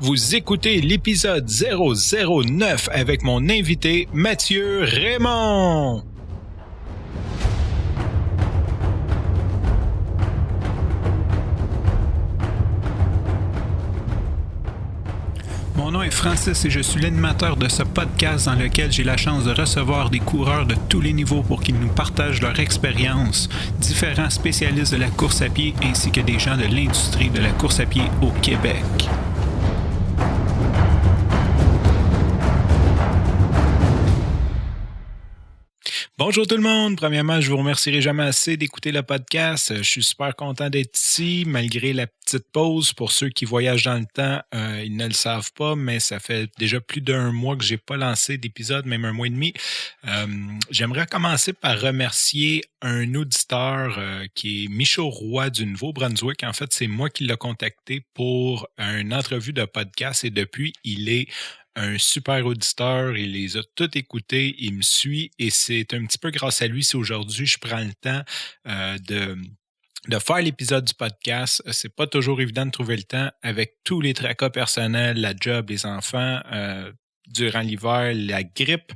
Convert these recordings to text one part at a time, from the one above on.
Vous écoutez l'épisode 009 avec mon invité Mathieu Raymond. Mon nom est Francis et je suis l'animateur de ce podcast dans lequel j'ai la chance de recevoir des coureurs de tous les niveaux pour qu'ils nous partagent leur expérience, différents spécialistes de la course à pied ainsi que des gens de l'industrie de la course à pied au Québec. Bonjour tout le monde. Premièrement, je vous remercierai jamais assez d'écouter le podcast. Je suis super content d'être ici, malgré la petite pause. Pour ceux qui voyagent dans le temps, ils ne le savent pas, mais ça fait déjà plus d'un mois que j'ai pas lancé d'épisode, même un mois et demi. J'aimerais commencer par remercier un auditeur qui est Michaud Roy du Nouveau-Brunswick. En fait, c'est moi qui l'ai contacté pour une entrevue de podcast et depuis, il est un super auditeur, il les a tous écoutés, il me suit et c'est un petit peu grâce à lui si aujourd'hui je prends le temps de faire l'épisode du podcast. C'est pas toujours évident de trouver le temps avec tous les tracas personnels, la job, les enfants, durant l'hiver, la grippe.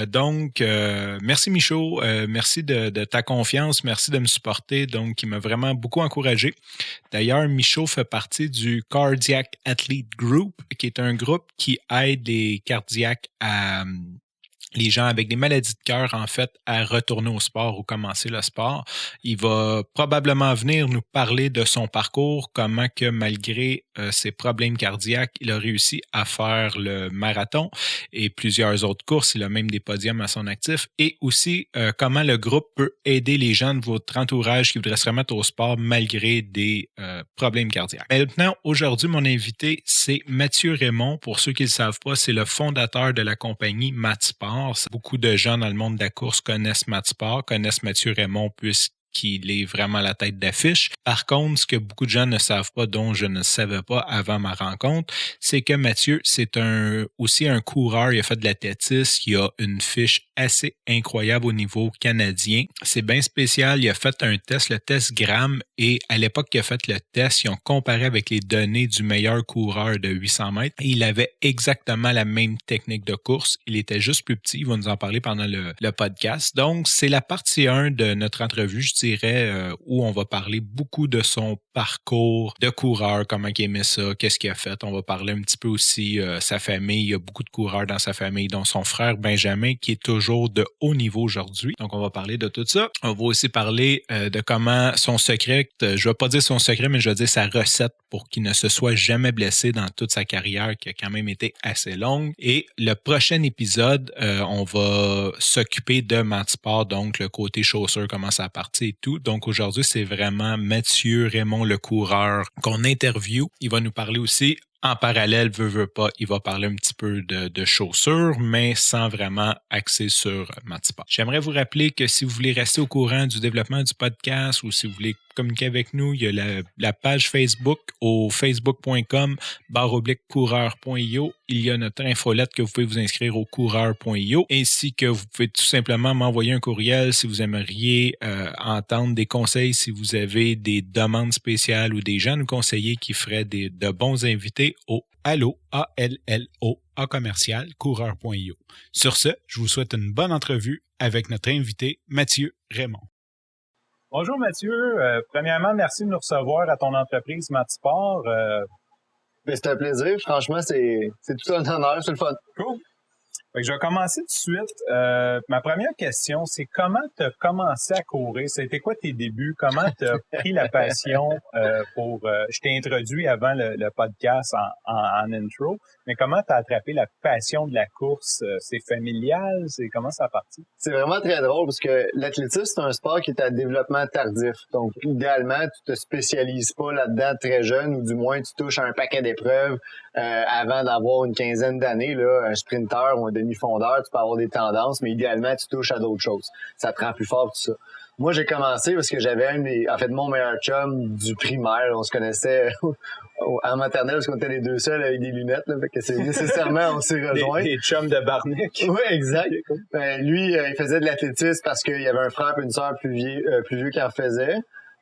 Donc, merci Michaud, merci de ta confiance, merci de me supporter. Donc, il m'a vraiment beaucoup encouragé. D'ailleurs, Michaud fait partie du Cardiac Athlete Group, qui est un groupe qui aide les cardiaques à les gens avec des maladies de cœur, en fait, à retourner au sport ou commencer le sport. Il va probablement venir nous parler de son parcours, comment que malgré ses problèmes cardiaques, il a réussi à faire le marathon et plusieurs autres courses. Il a même des podiums à son actif. Et aussi, comment le groupe peut aider les gens de votre entourage qui voudraient se remettre au sport malgré des problèmes cardiaques. Maintenant, aujourd'hui, mon invité, c'est Mathieu Raymond. Pour ceux qui ne le savent pas, c'est le fondateur de la compagnie Matsport. Beaucoup de gens dans le monde de la course connaissent Matsport, connaissent Mathieu Raymond puisqu'il est vraiment la tête d'affiche. Par contre, ce que beaucoup de gens ne savent pas, dont je ne savais pas avant ma rencontre, c'est que Mathieu, c'est aussi un coureur. Il a fait de l'athlétisme, il a une fiche assez incroyable au niveau canadien. C'est bien spécial. Il a fait un test, le test Graham, et à l'époque qu'il a fait le test, ils ont comparé avec les données du meilleur coureur de 800 mètres. Et il avait exactement la même technique de course. Il était juste plus petit. Il va nous en parler pendant le podcast. Donc, c'est la partie 1 de notre entrevue, je dirais, où on va parler beaucoup de son parcours de coureur, comment il aimait ça, qu'est-ce qu'il a fait. On va parler un petit peu aussi sa famille. Il y a beaucoup de coureurs dans sa famille, dont son frère Benjamin, qui est toujours de haut niveau aujourd'hui. Donc, on va parler de tout ça. On va aussi parler de comment son secret, je ne vais pas dire son secret, mais je vais dire sa recette pour qu'il ne se soit jamais blessé dans toute sa carrière, qui a quand même été assez longue. Et le prochain épisode, on va s'occuper de Matsport, donc le côté chaussure, comment ça a parti et tout. Donc, aujourd'hui, c'est vraiment Mathieu Raymond, le coureur, qu'on interview. Il va nous parler aussi en parallèle, veut pas, il va parler un petit peu de chaussures, mais sans vraiment axer sur Matsport. J'aimerais vous rappeler que si vous voulez rester au courant du développement du podcast ou si vous voulez communiquer avec nous, il y a la page Facebook au facebook.com/coureur.io. Il y a notre infolette que vous pouvez vous inscrire au coureur.io ainsi que vous pouvez tout simplement m'envoyer un courriel si vous aimeriez entendre des conseils, si vous avez des demandes spéciales ou des gens nous conseiller qui feraient de bons invités au allo, A-L-L-O, à commercial, coureur.io. Sur ce, je vous souhaite une bonne entrevue avec notre invité Mathieu Raymond. Bonjour Mathieu. Premièrement, merci de nous recevoir à ton entreprise Matsport. C'est un plaisir. Franchement, c'est tout un honneur. C'est le fun. Cool. Fait que je vais commencer tout de suite. Ma première question, c'est comment tu as commencé à courir? C'était quoi tes débuts? Comment tu as pris la passion pour... je t'ai introduit avant le podcast en intro, mais comment tu as attrapé la passion de la course? C'est familial? Comment ça a parti? C'est vraiment très drôle parce que l'athlétisme, c'est un sport qui est à développement tardif. Donc, idéalement, tu te spécialises pas là-dedans très jeune ou du moins tu touches à un paquet d'épreuves avant d'avoir une quinzaine d'années. Là, un sprinter ou un demi-fondeur, tu peux avoir des tendances, mais idéalement, tu touches à d'autres choses. Ça te rend plus fort, tout ça. Moi, j'ai commencé parce que j'avais mon meilleur chum du primaire. On se connaissait en maternelle parce qu'on était les deux seuls avec des lunettes. Là, fait que c'est nécessairement, on s'est rejoints. Des chums de Barnick. Oui, exact. Lui, il faisait de l'athlétisme parce qu'il y avait un frère et une sœur plus vieux qui en faisait.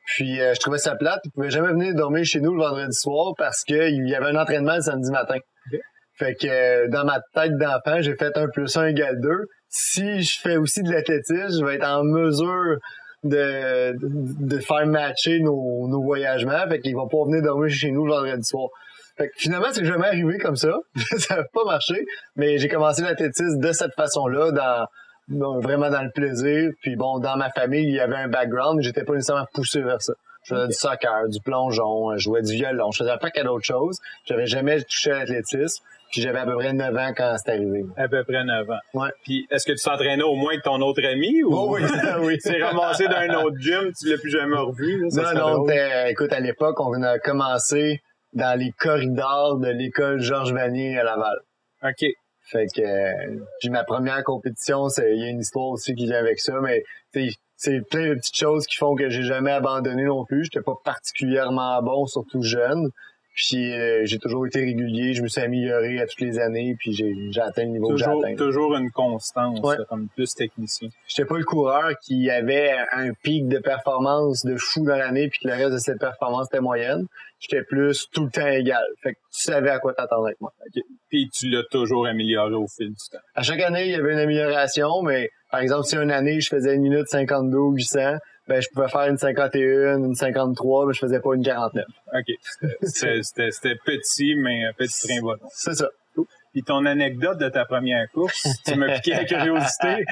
Puis je trouvais ça plate. Ils pouvaient jamais venir dormir chez nous le vendredi soir parce qu'il y avait un entraînement le samedi matin. Okay. Fait que dans ma tête d'enfant, j'ai fait 1+1 égale 2. Si je fais aussi de l'athlétisme, je vais être en mesure de faire matcher nos voyagements. Fait qu'ils vont pas venir dormir chez nous le vendredi soir. Fait que finalement, c'est jamais arrivé comme ça. Ça n'a pas marché. Mais j'ai commencé l'athlétisme de cette façon-là, vraiment dans le plaisir. Puis bon, dans ma famille, il y avait un background, mais j'étais pas nécessairement poussé vers ça. Je faisais du soccer, du plongeon, je jouais du violon, je faisais un paquet d'autres choses. J'avais jamais touché à l'athlétisme. Puis j'avais à peu près 9 ans quand c'est arrivé. À peu près 9 ans. Ouais. Puis est-ce que tu t'entraînais au moins avec ton autre ami ou oui. Tu t'es ramassé d'un autre gym, tu l'as plus jamais revu? Là, non, écoute, à l'époque, on a commencé dans les corridors de l'école Georges Vanier à Laval. OK. Fait que puis ma première compétition, il y a une histoire aussi qui vient avec ça, mais c'est plein de petites choses qui font que j'ai jamais abandonné non plus. J'étais pas particulièrement bon, surtout jeune. Puis j'ai toujours été régulier, je me suis amélioré à toutes les années, puis j'ai atteint le niveau que j'ai atteint. Toujours une constance, ouais. Comme plus technicien. J'étais pas le coureur qui avait un pic de performance de fou dans l'année, puis que le reste de cette performance était moyenne. J'étais plus tout le temps égal. Fait que tu savais à quoi t'attendre avec moi. Okay. Puis tu l'as toujours amélioré au fil du temps. À chaque année, il y avait une amélioration, mais par exemple, si une année, je faisais 1 minute 52 ou 800, ben je pouvais faire une 51, une 53, mais je faisais pas une 49. OK. C'était petit, mais petit train volant. C'est ça. Puis ton anecdote de ta première course, tu m'as piqué la curiosité.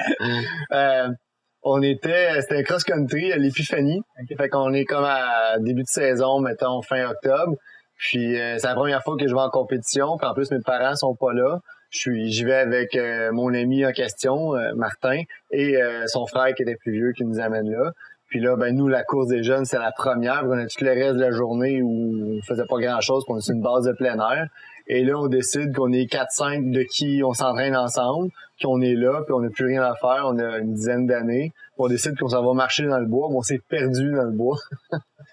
C'était un cross-country à l'Épiphanie. Okay. Fait qu'on est comme à début de saison, mettons fin octobre. Puis c'est la première fois que je vais en compétition. Puis en plus, mes parents sont pas là. J'y vais avec mon ami en question, Martin, et son frère qui était plus vieux qui nous amène là. Puis là, ben nous, la course des jeunes, c'est la première. On a tout le reste de la journée où on faisait pas grand-chose, puis on est sur une base de plein air. Et là, on décide qu'on est 4-5 de qui on s'entraîne ensemble, qu'on est là, puis on n'a plus rien à faire. On a une dizaine d'années. On décide qu'on s'en va marcher dans le bois, mais on s'est perdu dans le bois.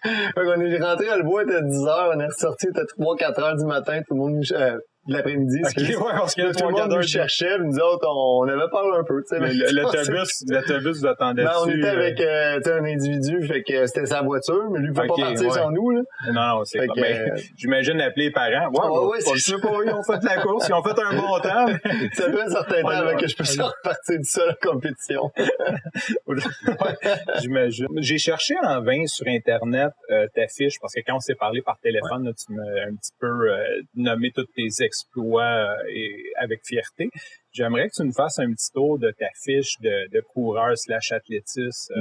Fait qu'on est rentré dans le bois, il était 10 heures, on est ressorti, il était 3-4 heures du matin, tout le monde de l'après-midi. Okay, parce que tout le monde nous cherchait, nous autres, on avait parlé un peu, tu sais. L'autobus vous attendait dessus. On était avec un individu, fait que c'était sa voiture, mais lui, il pouvait pas partir sans nous, là. Non, c'est pas. J'imagine appeler les parents. Ouais, je sais pas, ils ont fait la course, ils ont fait un bon temps. Ça fait un certain temps avant que je puisse repartir de ça, la compétition. J'imagine. J'ai cherché en vain sur Internet ta fiche, parce que quand on s'est parlé par téléphone, là, tu m'as un petit peu nommé tous tes exploits et avec fierté. J'aimerais que tu nous fasses un petit tour de ta fiche de coureur / athlétiste.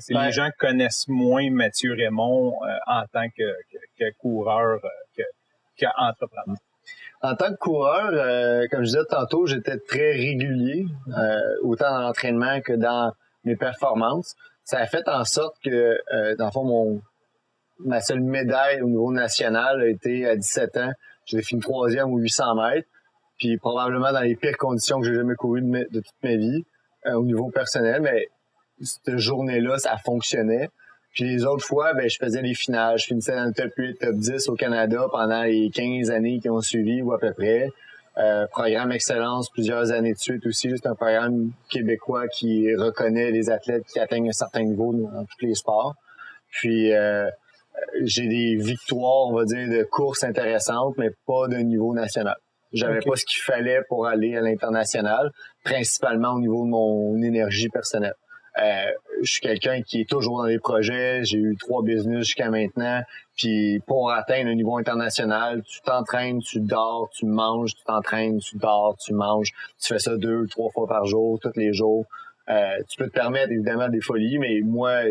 Les gens connaissent moins Mathieu Raymond en tant que coureur qu'entrepreneur. En tant que coureur, comme je disais tantôt, j'étais très régulier, autant dans l'entraînement que dans mes performances. Ça a fait en sorte que, dans le fond, ma seule médaille au niveau national a été à 17 ans. J'ai fini 3e aux 800 mètres, puis probablement dans les pires conditions que j'ai jamais courues de toute ma vie, au niveau personnel, mais cette journée-là, ça fonctionnait. Puis les autres fois, ben je faisais les finales. Je finissais dans le top 8, top 10 au Canada pendant les 15 années qui ont suivi, ou à peu près. Programme Excellence, plusieurs années de suite aussi. C'est un programme québécois qui reconnaît les athlètes qui atteignent un certain niveau dans tous les sports. Puis j'ai des victoires, on va dire, de courses intéressantes, mais pas de niveau national. J'avais pas ce qu'il fallait pour aller à l'international, principalement au niveau de mon énergie personnelle. Je suis quelqu'un qui est toujours dans des projets. J'ai eu 3 business jusqu'à maintenant. Puis pour atteindre le niveau international, tu t'entraînes, tu dors, tu manges, tu t'entraînes, tu dors, tu manges. Tu fais ça 2-3 fois par jour, tous les jours. Tu peux te permettre évidemment des folies, mais moi,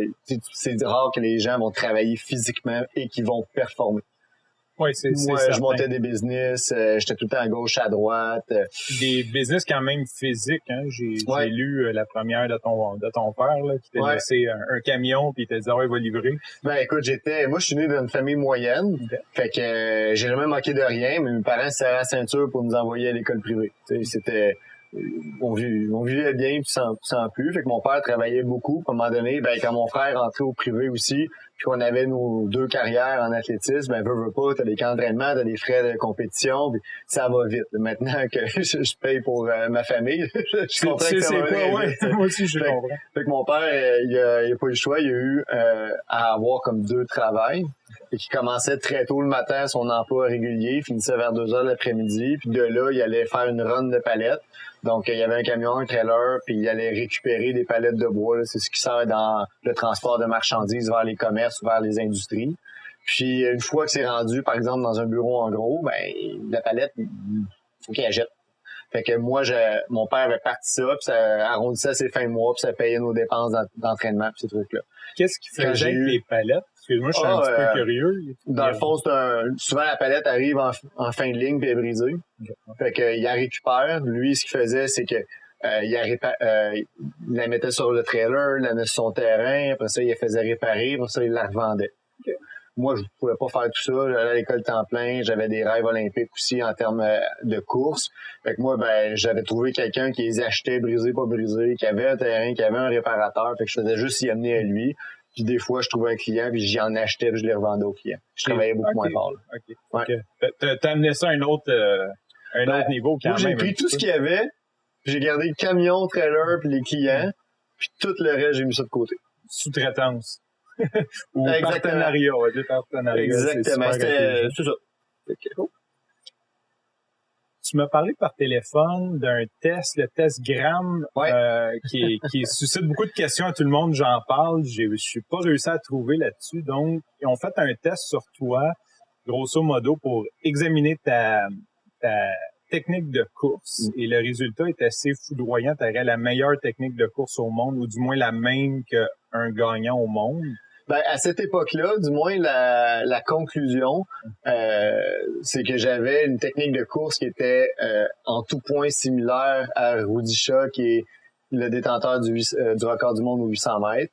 c'est rare que les gens vont travailler physiquement et qu'ils vont performer. Oui, c'est moi, je montais des business, j'étais tout le temps à gauche, à droite. Des business quand même physiques, hein. J'ai lu la première de ton père, là, qui t'a laissé un camion puis il t'a dit, il va livrer. Ben, écoute, moi, je suis né d'une famille moyenne. Okay. Fait que, j'ai jamais manqué de rien, mais mes parents se serraient la ceinture pour nous envoyer à l'école privée. C'était on vivait bien puis sans plus. Fait que mon père travaillait beaucoup. À un moment donné, quand mon frère rentrait au privé aussi, puis qu'on avait nos 2 carrières en athlétisme, veux pas, t'as des camps d'entraînement, t'as des frais de compétition, puis ça va vite. Maintenant que je paye pour ma famille, je comprends que ça va vite. Moi aussi, je comprends. Fait que mon père, il a pas eu le choix. Il a eu à avoir comme 2 travails. Et qui commençait très tôt le matin, son emploi régulier, finissait vers 2 heures l'après-midi, puis de là, il allait faire une run de palettes. Donc, il y avait un camion, un trailer, puis il allait récupérer des palettes de bois. Là. C'est ce qui sert dans le transport de marchandises vers les commerces ou vers les industries. Puis, une fois que c'est rendu, par exemple, dans un bureau en gros, la palette, il faut qu'il la jette. Fait que moi, mon père avait parti ça, puis ça arrondissait ses fins de mois, puis ça payait nos dépenses d'entraînement, puis ces trucs-là. Qu'est-ce qui faisait avec les palettes? Excuse-moi, je suis un petit peu curieux. Dans le fond, souvent la palette arrive en fin de ligne puis est brisée. Okay. Fait qu'il la récupère. Lui, ce qu'il faisait, c'est que il la mettait sur le trailer, il la mettait sur son terrain, après ça, il la faisait réparer, après ça, il la revendait. Okay. Moi, je pouvais pas faire tout ça. J'allais à l'école temps plein, j'avais des rêves olympiques aussi en termes de course. Fait que moi, j'avais trouvé quelqu'un qui les achetait brisés, pas brisés, qui avait un terrain, qui avait un réparateur. Fait que je faisais juste y amener à lui. Puis des fois, je trouvais un client, puis j'y en achetais, puis je les revendais au client. Je travaillais beaucoup moins fort. Là. Ouais. T'as amené ça à un autre niveau quand même. J'ai pris tout ce qu'il y avait, puis j'ai gardé le camion, trailer, puis les clients, puis tout le reste, j'ai mis ça de côté. Sous-traitance. Ou partenariat, on va dire partenariat. Exactement, c'est ça. Cool. Tu m'as parlé par téléphone d'un test, le test Gram, qui suscite beaucoup de questions à tout le monde. J'en parle, je suis pas réussi à trouver là-dessus. Donc, ils ont fait un test sur toi, grosso modo, pour examiner ta technique de course. Et le résultat est assez foudroyant. Tu aurais la meilleure technique de course au monde, ou du moins la même qu'un gagnant au monde. À cette époque-là, du moins, la conclusion, c'est que j'avais une technique de course qui était en tout point similaire à Rudisha, qui est le détenteur du record du monde aux 800 mètres.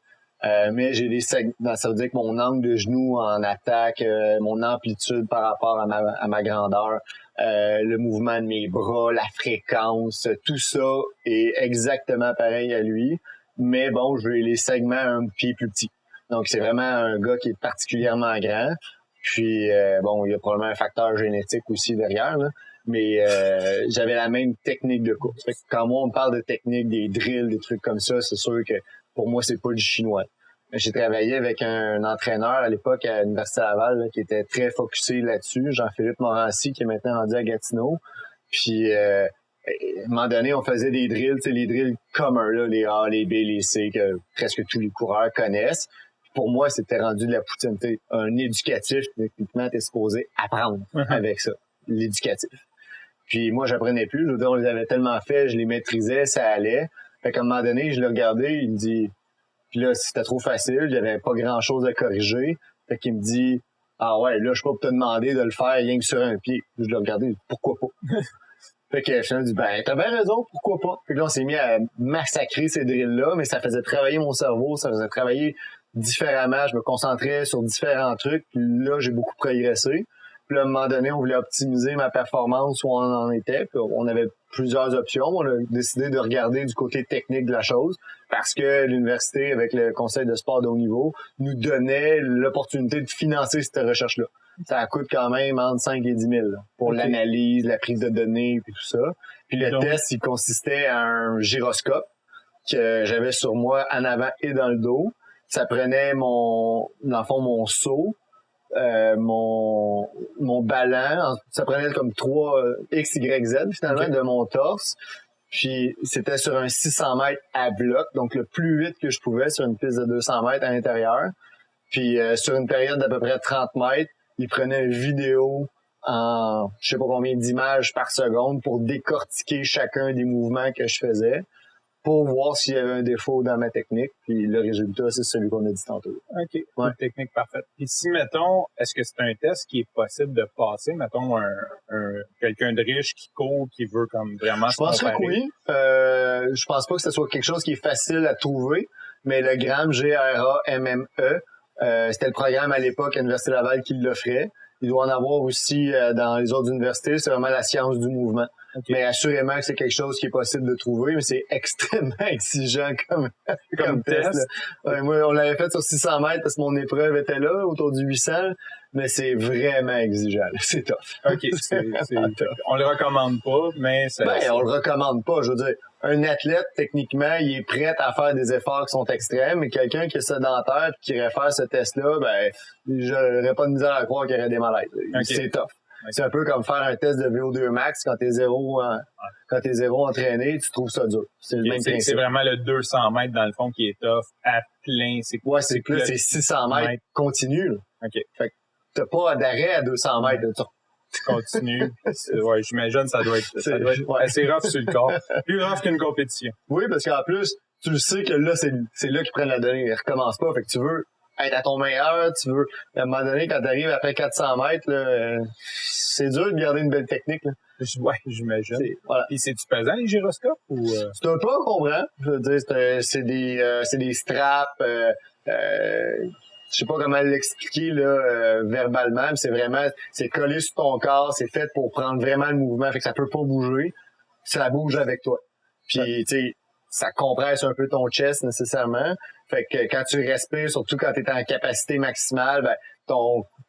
Mais j'ai ça veut dire que mon angle de genou en attaque, mon amplitude par rapport à ma grandeur, le mouvement de mes bras, la fréquence, tout ça est exactement pareil à lui. Mais bon, je veux les segments un pied plus petits. Donc, c'est vraiment un gars qui est particulièrement grand. Puis, il y a probablement un facteur génétique aussi derrière, là. Mais j'avais la même technique de course. Fait que quand moi, on me parle de technique, des drills, des trucs comme ça, c'est sûr que pour moi, c'est pas du chinois. J'ai travaillé avec un entraîneur à l'époque à l'Université Laval là, qui était très focusé là-dessus, Jean-Philippe Morancy, qui est maintenant rendu à Gatineau. Puis, à un moment donné, on faisait des drills, les drills communs, là, les A, les B, les C, que presque tous les coureurs connaissent. Pour moi, c'était rendu de la poutine. Un éducatif, techniquement, t'es supposé apprendre avec ça, l'éducatif. Puis moi, j'apprenais plus. Je veux dire, on les avait tellement fait, je les maîtrisais, ça allait. Fait qu'à un moment donné, je le regardais, il me dit... Puis là, c'était trop facile, il y avait pas grand-chose à corriger. Fait qu'il me dit... Ah ouais, là, je peux pas te demander de le faire rien que sur un pied. Je le regardais, pourquoi pas? Fait que je me dis, t'as bien raison, pourquoi pas? Puis là, on s'est mis à massacrer ces drills-là, mais ça faisait travailler mon cerveau, ça faisait travailler différemment, je me concentrais sur différents trucs, puis là, j'ai beaucoup progressé. Puis là, à un moment donné, on voulait optimiser ma performance où on en était, puis on avait plusieurs options. On a décidé de regarder du côté technique de la chose, parce que l'université, avec le conseil de sport de haut niveau, nous donnait l'opportunité de financer cette recherche-là. Ça coûte quand même entre 5 et 10 000 là, pour l'analyse, la prise de données, puis tout ça. Puis le test, il consistait à un gyroscope que j'avais sur moi en avant et dans le dos. Ça prenait dans le fond, mon seau, mon ballon. Ça prenait comme 3 X, Y, Z, finalement, de mon torse. Puis, c'était sur un 600 mètres à bloc, donc le plus vite que je pouvais sur une piste de 200 mètres à l'intérieur. Puis, sur une période d'à peu près 30 mètres, il prenait une vidéo en je sais pas combien d'images par seconde pour décortiquer chacun des mouvements que je faisais, pour voir s'il y avait un défaut dans ma technique. Puis le résultat, c'est celui qu'on a dit tantôt. OK. Ouais. Une technique parfaite. Puis si, mettons, est-ce que c'est un test qui est possible de passer? Mettons, quelqu'un de riche qui court, qui veut comme vraiment se comparer. Je pense que oui. Je pense pas que ce soit quelque chose qui est facile à trouver, mais le GRAMME, G-R-A-M-M-E, c'était le programme à l'époque à l'Université Laval qui l'offrait. Il doit en avoir aussi dans les autres universités. C'est vraiment la science du mouvement. Okay. Mais assurément que c'est quelque chose qui est possible de trouver, mais c'est extrêmement exigeant comme test. Ouais, moi, on l'avait fait sur 600 mètres parce que mon épreuve était là, autour du 800, mais c'est vraiment exigeant. C'est tough. OK, on le recommande pas, mais on le recommande pas. Je veux dire, un athlète, techniquement, il est prêt à faire des efforts qui sont extrêmes, mais quelqu'un qui est sédentaire et qui irait faire ce test-là, j'aurais pas de misère à croire qu'il y aurait des malaises. Okay. C'est tough. Okay. C'est un peu comme faire un test de VO2 max quand t'es zéro entraîné, tu trouves ça dur. C'est le même principe. C'est vraiment le 200 mètres, dans le fond, qui est tough à plein. C'est 600 mètres continu. Là. OK. Fait que t'as pas d'arrêt à 200 mètres. Tu continues. Ouais, j'imagine ça doit être assez rough sur le corps. Plus rough qu'une compétition. Oui, parce qu'en plus, tu le sais que là, c'est là qu'ils prennent la donnée. Ils recommencent pas. Fait que tu veux être à ton meilleur, à un moment donné, quand t'arrives après 400 mètres, là, c'est dur de garder une belle technique, là. Ouais, j'imagine. Voilà. Puis c'est-tu pesant, les gyroscopes, ou? C'est un peu encombrant. Je veux dire, c'est des straps, je sais pas comment l'expliquer là verbalement, mais c'est collé sur ton corps, c'est fait pour prendre vraiment le mouvement, fait que ça peut pas bouger, ça bouge avec toi. Puis tu sais, ça compresse un peu ton chest nécessairement, fait que quand tu respires, surtout quand tu es en capacité maximale,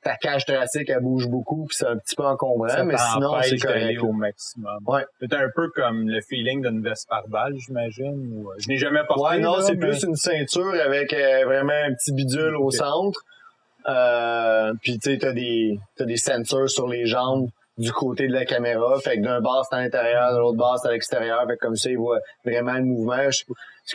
ta cage thoracique elle bouge beaucoup, puis c'est un petit peu encombrant, mais sinon c'est correct au maximum. Ouais. C'est un peu comme le feeling d'une veste par balle, j'imagine. Ou... Je n'ai jamais porté. Ouais, non, c'est plus une ceinture avec vraiment un petit bidule au centre. Puis tu sais, t'as des sensors sur les jambes du côté de la caméra, fait que d'un bord c'est à l'intérieur, de l'autre bord c'est à l'extérieur, fait que comme ça ils voient vraiment le mouvement. Parce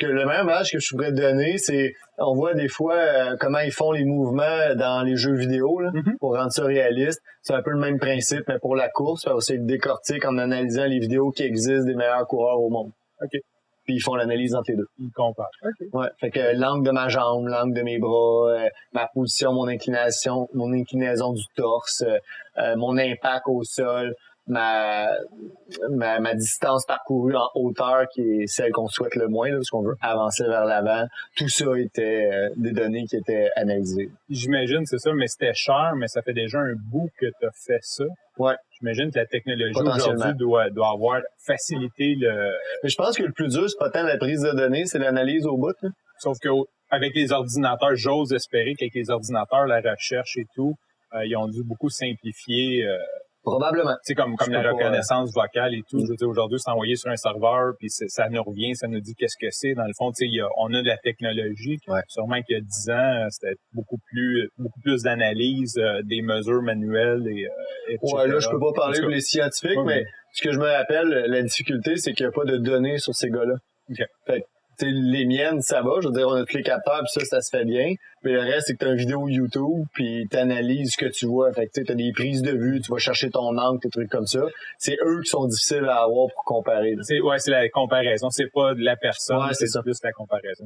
que le meilleur image que je pourrais donner, c'est on voit des fois comment ils font les mouvements dans les jeux vidéo là, pour rendre ça réaliste. C'est un peu le même principe, mais pour la course, c'est le décortique en analysant les vidéos qui existent des meilleurs coureurs au monde. OK. Puis ils font l'analyse entre les deux. Ils comparent. OK. Ouais, fait que l'angle de ma jambe, l'angle de mes bras, ma position, mon inclinaison du torse, mon impact au sol, ma distance parcourue en hauteur qui est celle qu'on souhaite le moins, là, parce qu'on veut avancer vers l'avant. Tout ça était des données qui étaient analysées. J'imagine, c'est ça, mais c'était cher, mais ça fait déjà un bout que tu as fait ça. Ouais. J'imagine que la technologie aujourd'hui doit avoir facilité le... Mais je pense que le plus dur, c'est pas tant la prise de données, c'est l'analyse au bout. Là. Sauf que avec les ordinateurs, j'ose espérer qu'avec les ordinateurs, la recherche et tout, ils ont dû beaucoup simplifier... Probablement. C'est comme la reconnaissance vocale et tout. Je veux dire, aujourd'hui, c'est envoyé sur un serveur, puis ça nous revient, ça nous dit qu'est-ce que c'est. Dans le fond, tu sais, on a de la technologie. Ouais. Sûrement qu'il y a 10 ans, c'était beaucoup plus d'analyse, des mesures manuelles etc. Ouais, là, je peux pas parler pour les scientifiques, mais ce que je me rappelle, la difficulté, c'est qu'il n'y a pas de données sur ces gars-là. Okay. Fait les miennes, ça va. Je veux dire, on a tous les capteurs, puis ça se fait bien. Mais le reste, c'est que t'as une vidéo YouTube, puis t'analyses ce que tu vois. Fait que tu sais, t'as des prises de vue, tu vas chercher ton angle, des trucs comme ça. C'est eux qui sont difficiles à avoir pour comparer. Là. C'est la comparaison. C'est pas de la personne, ouais, c'est plus la comparaison.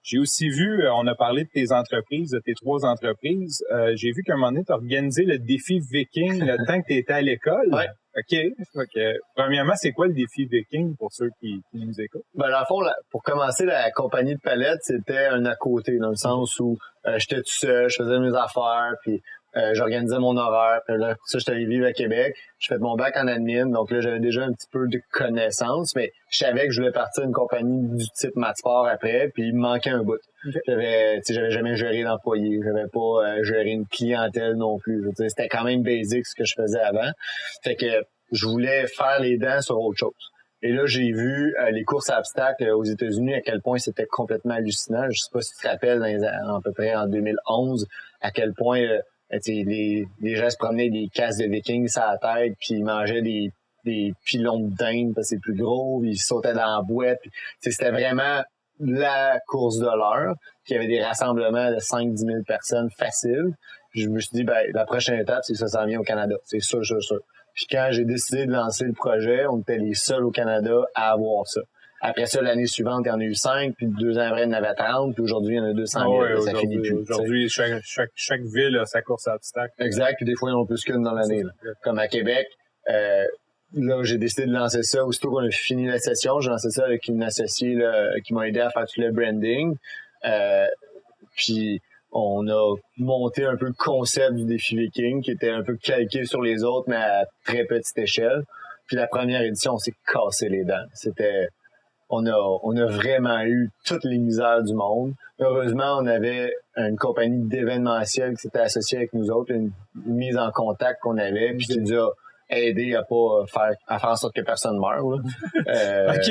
J'ai aussi vu, on a parlé de tes entreprises, de tes 3 entreprises. J'ai vu qu'à un moment donné, tu as organisé le défi Viking le temps que tu étais à l'école. Ouais. OK. Premièrement, c'est quoi le défi Viking pour ceux qui nous écoutent? Ben, dans le fond, pour commencer, la compagnie de palettes, c'était un à côté, dans le sens où j'étais tout seul, je faisais mes affaires, puis j'organisais mon horaire. Puis là, pour ça, j'étais allé vivre à Québec. Je fais mon bac en admin, donc là, j'avais déjà un petit peu de connaissances, mais je savais que je voulais partir d'une compagnie du type Matsport après, puis il me manquait un bout. Okay. J'avais jamais géré d'employés, j'avais pas géré une clientèle non plus. Je veux dire, c'était quand même basic ce que je faisais avant. Fait que je voulais faire les dents sur autre chose. Et là, j'ai vu les courses à obstacles aux États-Unis, à quel point c'était complètement hallucinant. Je sais pas si tu te rappelles, à peu près en 2011, à quel point les gens se promenaient des casques de Vikings sur la tête, puis ils mangeaient des pilons de dinde parce que c'est plus gros, puis ils sautaient dans la boîte. C'était vraiment la course de l'heure. Puis il y avait des rassemblements de 5-10 000 personnes faciles. Puis je me suis dit, la prochaine étape, c'est que ça s'en vient au Canada. C'est sûr. Puis quand j'ai décidé de lancer le projet, on était les seuls au Canada à avoir ça. Après ça, l'année suivante, il y en a eu 5, puis 2 ans après, il y en avait 30, puis aujourd'hui, il y en a 200 000. Ouais, ça finit plus. Aujourd'hui, chaque ville a sa course à obstacles. Exact, puis des fois, il y en a plus qu'une dans l'année. Comme à Québec, là, j'ai décidé de lancer ça. Aussitôt qu'on a fini la session, j'ai lancé ça avec une associée là, qui m'a aidé à faire tout le branding. Puis on a monté un peu le concept du défi Viking, qui était un peu calqué sur les autres, mais à très petite échelle. Puis la première édition, on s'est cassé les dents. On a vraiment eu toutes les misères du monde. Heureusement, on avait une compagnie d'événementiel qui s'était associée avec nous autres, une mise en contact qu'on avait, puis qui nous a aidé à faire en sorte que personne meure. OK,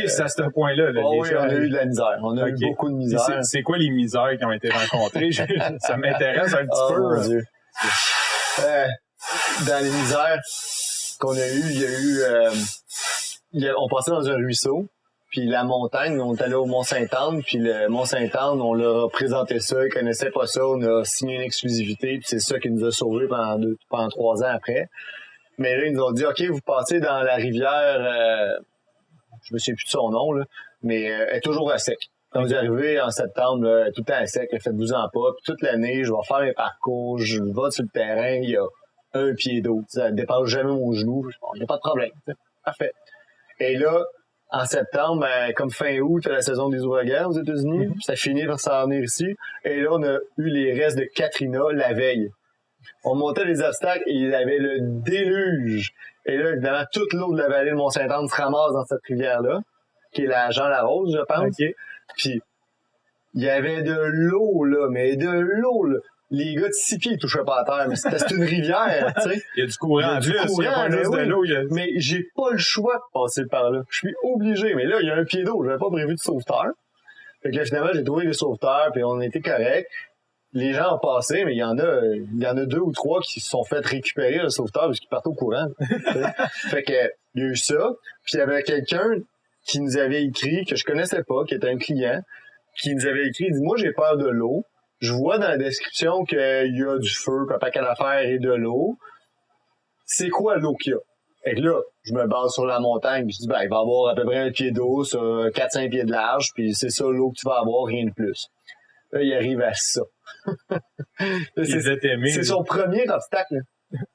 c'est à ce point-là. Là, oui, on a eu de la misère. On a eu beaucoup de misère. C'est quoi les misères qui ont été rencontrées? Ça m'intéresse un petit peu. Mon Dieu. Dans les misères qu'on a eues, il y a eu... on passait dans un ruisseau. Puis la montagne, on est allé au Mont-Sainte-Anne, puis le Mont-Sainte-Anne, on leur a présenté ça, ils connaissaient pas ça, on a signé une exclusivité, puis c'est ça qui nous a sauvés pendant 3 ans après. Mais là, ils nous ont dit, OK, vous passez dans la rivière, je me souviens plus de son nom, là, mais elle est toujours à sec. Quand vous arrivez en septembre, là, elle est tout le temps à sec, faites-vous-en pas. Puis toute l'année, je vais faire mes parcours, je vais sur le terrain, il y a 1 pied d'eau. Ça ne dépasse jamais mon genou, il n'y a pas de problème. Parfait. Et là, en septembre, comme fin août, la saison des ouragans aux États-Unis, ça finit par s'en venir ici. Et là, on a eu les restes de Katrina la veille. On montait les obstacles et il y avait le déluge. Et là, évidemment, toute l'eau de la vallée de Mont-Sainte-Anne se ramasse dans cette rivière-là, qui est la Jean-Larose, je pense. Okay. Puis, il y avait de l'eau, là, mais de l'eau, là. Les gars de 6 pieds, ils touchaient pas à terre, mais c'était une rivière, tu sais. Il y a du courant en plus, il y a pas juste de l'eau. Mais j'ai pas le choix de passer par là. Je suis obligé, mais là, il y a 1 pied d'eau, j'avais pas prévu de sauveteur. Fait que là, finalement, j'ai trouvé les sauveteurs, puis on était correct. Les gens ont passé, mais il y en a 2 ou 3 qui se sont fait récupérer le sauveteur parce qu'ils partent au courant. Fait que, il y a eu ça. Puis il y avait quelqu'un qui nous avait écrit, que je connaissais pas, qui était un client, qui nous avait écrit, il dit, moi, j'ai peur de l'eau. Je vois dans la description qu'il y a du feu, un paquet d'affaires et de l'eau. C'est quoi l'eau qu'il y a? Et là, je me base sur la montagne, puis je dis, il va y avoir à peu près 1 pied d'eau sur 4-5 pieds de large, puis c'est ça l'eau que tu vas avoir, rien de plus. Là, il arrive à ça. C'est son premier obstacle.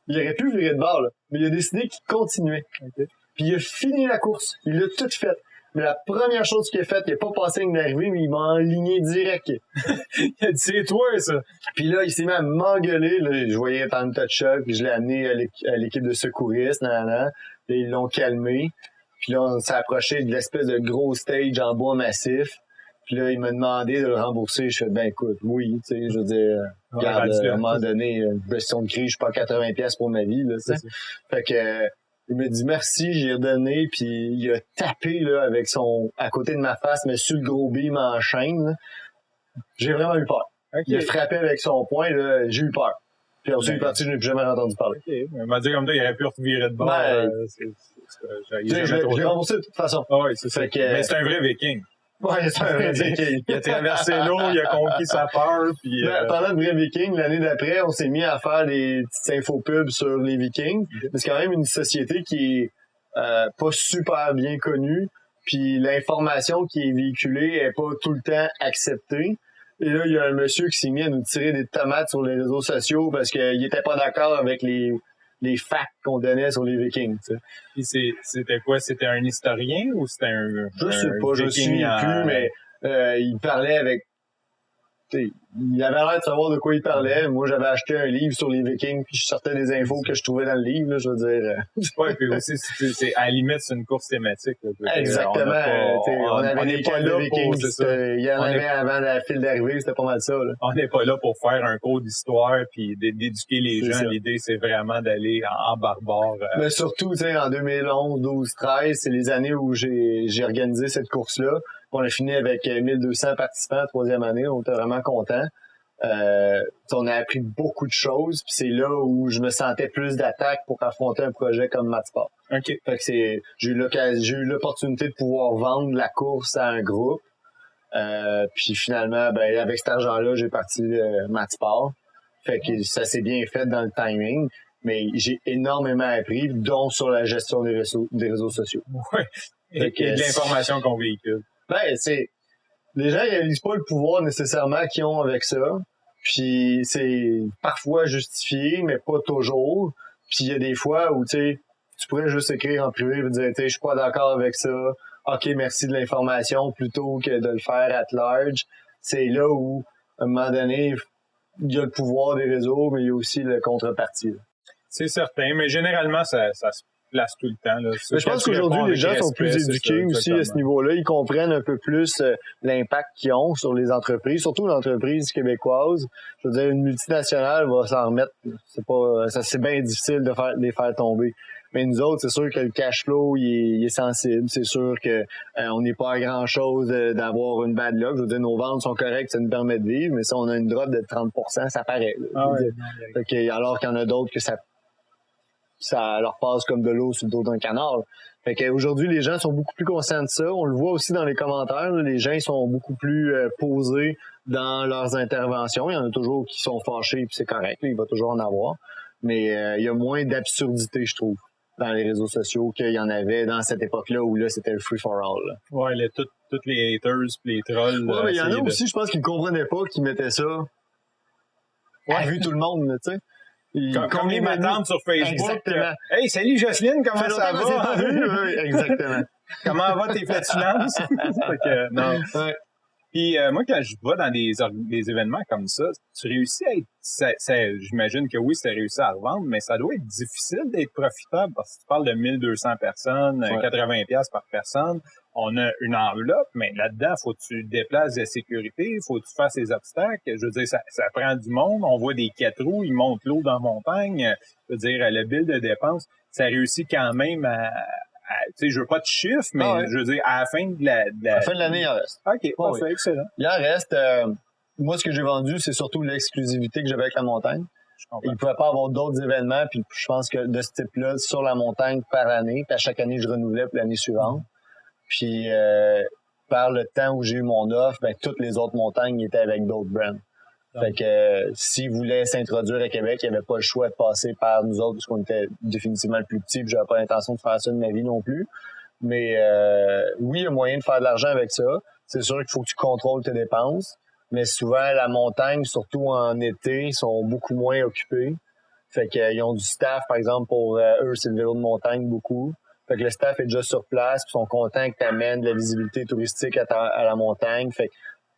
Il aurait pu virer de bord, là, mais il a décidé qu'il continuait. Okay. Puis il a fini la course. Il l'a tout fait. Mais la première chose qu'il a faite, il n'a pas passé une arrivée, mais il m'a enligné direct. Il a dit, c'est toi, ça. Puis là, il s'est mis à m'engueuler. Là, je voyais être en état de choc, puis je l'ai amené à l'équipe de secouristes, et ils l'ont calmé. Puis là, on s'est approché de l'espèce de gros stage en bois massif. Puis là, il m'a demandé de le rembourser. Je fais, écoute, oui, tu sais, je veux dire, regarde, à un moment donné, une gestion de crise, je suis pas à 80$ pour ma vie, là, tu sais. Fait que, il m'a dit merci, j'ai redonné, puis il a tapé, là, avec à côté de ma face, mais sur le gros beam en chaîne, là. J'ai vraiment eu peur. Okay. Il a frappé avec son poing, là, j'ai eu peur. Puis ensuite, il est parti, je n'ai plus jamais entendu parler. Okay. Il m'a dit comme ça, il aurait pu revirer de bord. Je l'ai remboursé de toute façon. Ah oui, c'est ça. Mais c'est un vrai viking. Ouais, c'est un vrai viking. Il a traversé l'eau, il a conquis sa peur, puis... Pendant le vrai viking, l'année d'après, on s'est mis à faire des petites infopubs sur les vikings. Mais c'est quand même une société qui est pas super bien connue, puis l'information qui est véhiculée est pas tout le temps acceptée. Et là, il y a un monsieur qui s'est mis à nous tirer des tomates sur les réseaux sociaux parce qu'il était pas d'accord avec les facts qu'on donnait sur les Vikings. Tu sais. Puis c'était quoi? C'était un historien ou c'était un... Je sais pas, je ne suis plus, mais il parlait avec... Il avait l'air de savoir de quoi il parlait. Moi, j'avais acheté un livre sur les Vikings, puis je sortais des infos que je trouvais dans le livre, là, je veux dire. Ouais, puis aussi, c'est à la limite, c'est une course thématique. Là, exactement. On avait des camps de Vikings. Il y en avait avant la file d'arrivée, c'était pas mal ça. Là. On n'est pas là pour faire un cours d'histoire puis d'éduquer les gens. Ça. L'idée, c'est vraiment d'aller en barbare. Mais surtout, en 2011, 12, 13, c'est les années où j'ai organisé cette course-là. On a fini avec 1200 participants, 3e année. On était vraiment contents. On a appris beaucoup de choses. Puis c'est là où je me sentais plus d'attaque pour affronter un projet comme Matsport. Okay. Fait que j'ai eu l'opportunité de pouvoir vendre la course à un groupe. Puis finalement, avec cet argent-là, j'ai parti Matsport. Fait que ça s'est bien fait dans le timing. Mais j'ai énormément appris, dont sur la gestion des réseaux sociaux. Ouais. Et de l'information qu'on véhicule. Les gens réalisent pas le pouvoir nécessairement qu'ils ont avec ça. Puis c'est parfois justifié, mais pas toujours. Puis il y a des fois où tu pourrais juste écrire en privé et dire je suis pas d'accord avec ça. OK, merci de l'information plutôt que de le faire at large. C'est là où, à un moment donné, il y a le pouvoir des réseaux, mais il y a aussi le contrepartie. Là. C'est certain, mais généralement, ça place tout le temps. Là. Mais je pense qu'aujourd'hui, les gens sont plus éduqués aussi à ce niveau-là. Ils comprennent un peu plus l'impact qu'ils ont sur les entreprises, surtout l'entreprise québécoise. Je veux dire, une multinationale va s'en remettre. C'est bien difficile de les faire tomber. Mais nous autres, c'est sûr que le cash flow, il est sensible. C'est sûr que on n'est pas à grand-chose d'avoir une bad luck. Je veux dire, nos ventes sont correctes, ça nous permet de vivre, mais si on a une drop de 30%, ça paraît. Alors qu'il y en a d'autres que ça leur passe comme de l'eau sur le dos d'un canard. Fait qu'aujourd'hui, les gens sont beaucoup plus conscients de ça. On le voit aussi dans les commentaires. Les gens ils sont beaucoup plus posés dans leurs interventions. Il y en a toujours qui sont fâchés, puis c'est correct. Il va toujours en avoir. Mais il y a moins d'absurdité, je trouve, dans les réseaux sociaux qu'il y en avait dans cette époque-là où là, c'était le free-for-all. Là. Ouais, toutes les haters puis les trolls. Ouais, mais il y en a aussi, je pense, qui ne comprenaient pas qu'ils mettaient ça à vue tout le monde, tu sais. Comme les madames sur Facebook. Exactement. Hey, salut Jocelyne, comment ça va? Oui, exactement. Comment va tes flatulences? Non. Ouais. Puis moi, quand je vais dans des événements comme ça, tu réussis à être... j'imagine que oui, c'est réussi à revendre, mais ça doit être difficile d'être profitable parce que tu parles de 1200 personnes, 80$ par personne. On a une enveloppe, mais là-dedans, faut que tu déplaces la sécurité, faut que tu fasses les obstacles. Je veux dire, ça prend du monde. On voit des 4 roues, ils montent l'eau dans la montagne. Je veux dire, le bill de dépenses, ça réussit quand même à tu sais, je veux pas de chiffres, mais je veux dire, à la fin de À la fin de l'année, il en reste. OK, parfait, excellent. Il en reste. Moi, ce que j'ai vendu, c'est surtout l'exclusivité que j'avais avec la montagne. Il ne pouvait pas avoir d'autres événements, puis je pense que de ce type-là, sur la montagne par année, puis à chaque année, je renouvelais pour l'année suivante. Puis, par le temps où j'ai eu mon offre, ben, toutes les autres montagnes étaient avec d'autres brands. Fait que s'ils voulaient s'introduire à Québec, il n'y avait pas le choix de passer par nous autres parce qu'on était définitivement le plus petit, puis j'avais pas l'intention de faire ça de ma vie non plus. Mais oui, il y a moyen de faire de l'argent avec ça. C'est sûr qu'il faut que tu contrôles tes dépenses. Mais souvent, la montagne, surtout en été, ils sont beaucoup moins occupés. Fait qu'ils ont du staff, par exemple, pour eux, c'est le vélo de montagne beaucoup. Fait que le staff est déjà sur place, puis sont contents que tu amènes de la visibilité touristique à la montagne. Fait que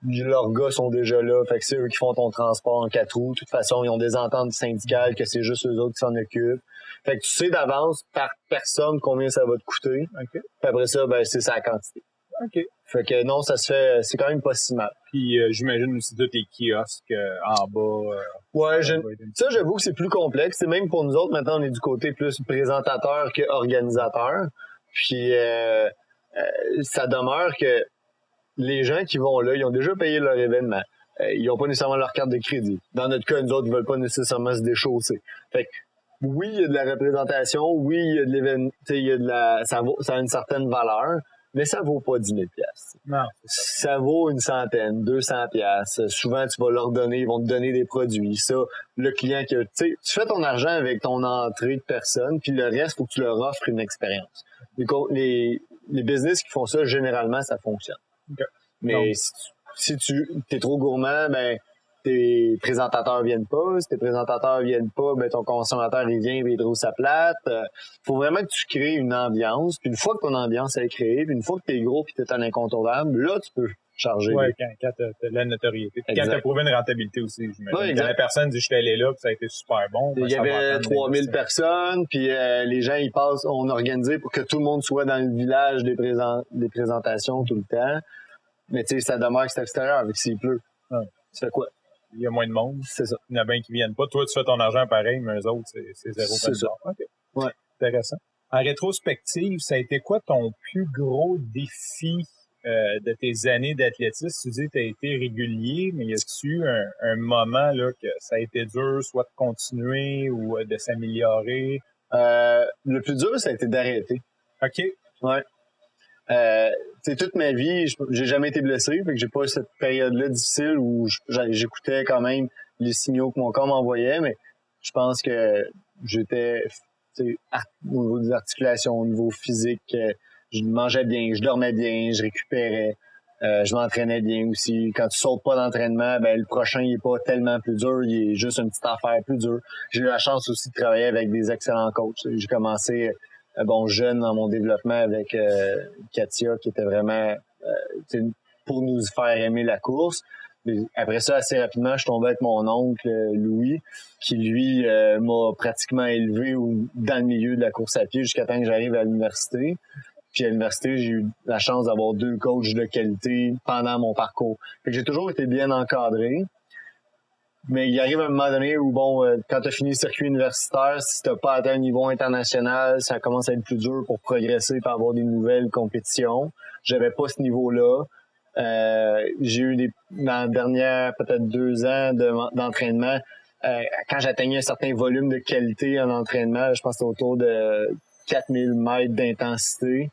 leurs gars sont déjà là, fait que c'est eux qui font ton transport en 4 roues. De toute façon, ils ont des ententes syndicales que c'est juste eux autres qui s'en occupent. Fait que tu sais d'avance par personne combien ça va te coûter. OK. Puis après ça, ben c'est sa quantité. OK. Fait que non, ça se fait, c'est quand même pas si mal. Puis j'imagine aussi tous tes kiosques en bas. Ouais, ça j'avoue que c'est plus complexe. C'est même pour nous autres, maintenant on est du côté plus présentateur que organisateur. Puis ça demeure que les gens qui vont là, ils ont déjà payé leur événement. Ils n'ont pas nécessairement leur carte de crédit. Dans notre cas, nous autres, ils veulent pas nécessairement se déchausser. Fait que, oui, il y a de la représentation, oui, il y a de l'événement, il y a de la, ça a une certaine valeur, mais ça vaut pas 10 000 $. Non. Ça vaut une centaine, 200 $. Souvent, tu vas leur donner, ils vont te donner des produits. Ça, le client tu sais, tu fais ton argent avec ton entrée de personne, puis le reste, faut que tu leur offres une expérience. Les business qui font ça, généralement, ça fonctionne. Okay. Mais donc, si tu es trop gourmand, ben tes présentateurs viennent pas. Si tes présentateurs viennent pas, ben ton consommateur il vient et il trouve sa plate. Faut vraiment que tu crées une ambiance. Puis une fois que ton ambiance est créée, puis une fois que t'es gros puis t'es un incontournable, là tu peux charger. Ouais, quand t'as de la notoriété. Puis quand t'as prouvé une rentabilité aussi, j'imagine. Ouais, quand la personne dit je suis allé là, puis ça a été super bon. Il y avait 3000 personnes, puis les gens ils passent, on a organisé pour que tout le monde soit dans le village des présentations tout le temps. Mais tu sais, ça demeure que c'est extérieur avec s'il pleut. Ouais. Tu fais quoi? Il y a moins de monde. C'est ça. Il y en a bien qui viennent pas. Toi, tu fais ton argent pareil, mais eux autres, c'est zéro. C'est ça. OK. Ouais. Intéressant. En rétrospective, ça a été quoi ton plus gros défi de tes années d'athlétisme? Tu dis que tu as été régulier, mais y a-tu eu un moment là que ça a été dur, soit de continuer ou de s'améliorer? Le plus dur, ça a été d'arrêter. OK. Ouais. Toute ma vie, j'ai jamais été blessé, fait que j'ai pas eu cette période-là difficile où j'écoutais quand même les signaux que mon corps m'envoyait, mais je pense que j'étais au niveau des articulations, au niveau physique, je mangeais bien, je dormais bien, je récupérais, je m'entraînais bien aussi. Quand tu sautes pas d'entraînement, ben le prochain il est pas tellement plus dur, il est juste une petite affaire plus dure. J'ai eu la chance aussi de travailler avec des excellents coachs. J'ai commencé jeune dans mon développement avec Katia qui était vraiment pour nous faire aimer la course. Après ça, assez rapidement, je tombais avec mon oncle Louis, qui lui m'a pratiquement élevé dans le milieu de la course à pied jusqu'à temps que j'arrive à l'université. Puis à l'université, j'ai eu la chance d'avoir 2 coachs de qualité pendant mon parcours. Fait que j'ai toujours été bien encadré. Mais il arrive un moment donné où, quand tu as fini le circuit universitaire, si tu pas atteint un niveau international, ça commence à être plus dur pour progresser et avoir des nouvelles compétitions. J'avais pas ce niveau-là. J'ai eu dans les dernières peut-être 2 ans d'entraînement, quand j'atteignais un certain volume de qualité en entraînement, je pense que c'était autour de 4000 mètres d'intensité,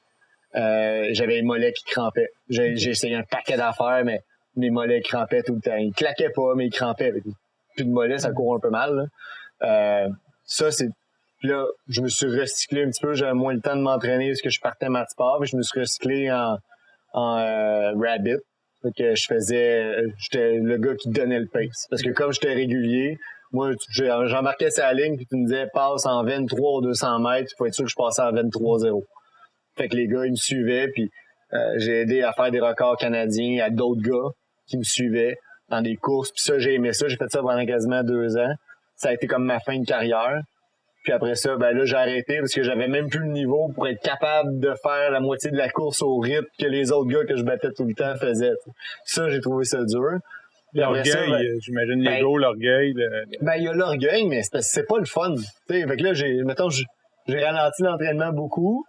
j'avais les mollets qui crampaient. J'ai essayé un paquet d'affaires, mais mes mollets crampaient tout le temps. Ils claquaient pas, mais ils crampaient. Avec plus de mollets, ça court un peu mal. Ça, c'est... Là, je me suis recyclé un petit peu. J'avais moins le temps de m'entraîner parce que je partais mat sport, mais je me suis recyclé en rabbit. Fait que j'étais le gars qui donnait le pace. Parce que comme j'étais régulier, moi, j'embarquais sa ligne puis tu me disais passe en 23 ou 200 mètres, il faut être sûr que je passais en 23-0. Fait que les gars, ils me suivaient puis j'ai aidé à faire des records canadiens à d'autres gars qui me suivaient dans des courses. Puis ça, j'ai aimé ça. J'ai fait ça pendant quasiment 2 ans. Ça a été comme ma fin de carrière. Puis après ça, là, j'ai arrêté parce que j'avais même plus le niveau pour être capable de faire la moitié de la course au rythme que les autres gars que je battais tout le temps faisaient. Ça, j'ai trouvé ça dur. L'orgueil, j'imagine l'ego, l'orgueil. Il y a l'orgueil, mais c'est pas le fun. T'sais, fait que là, j'ai ralenti l'entraînement beaucoup.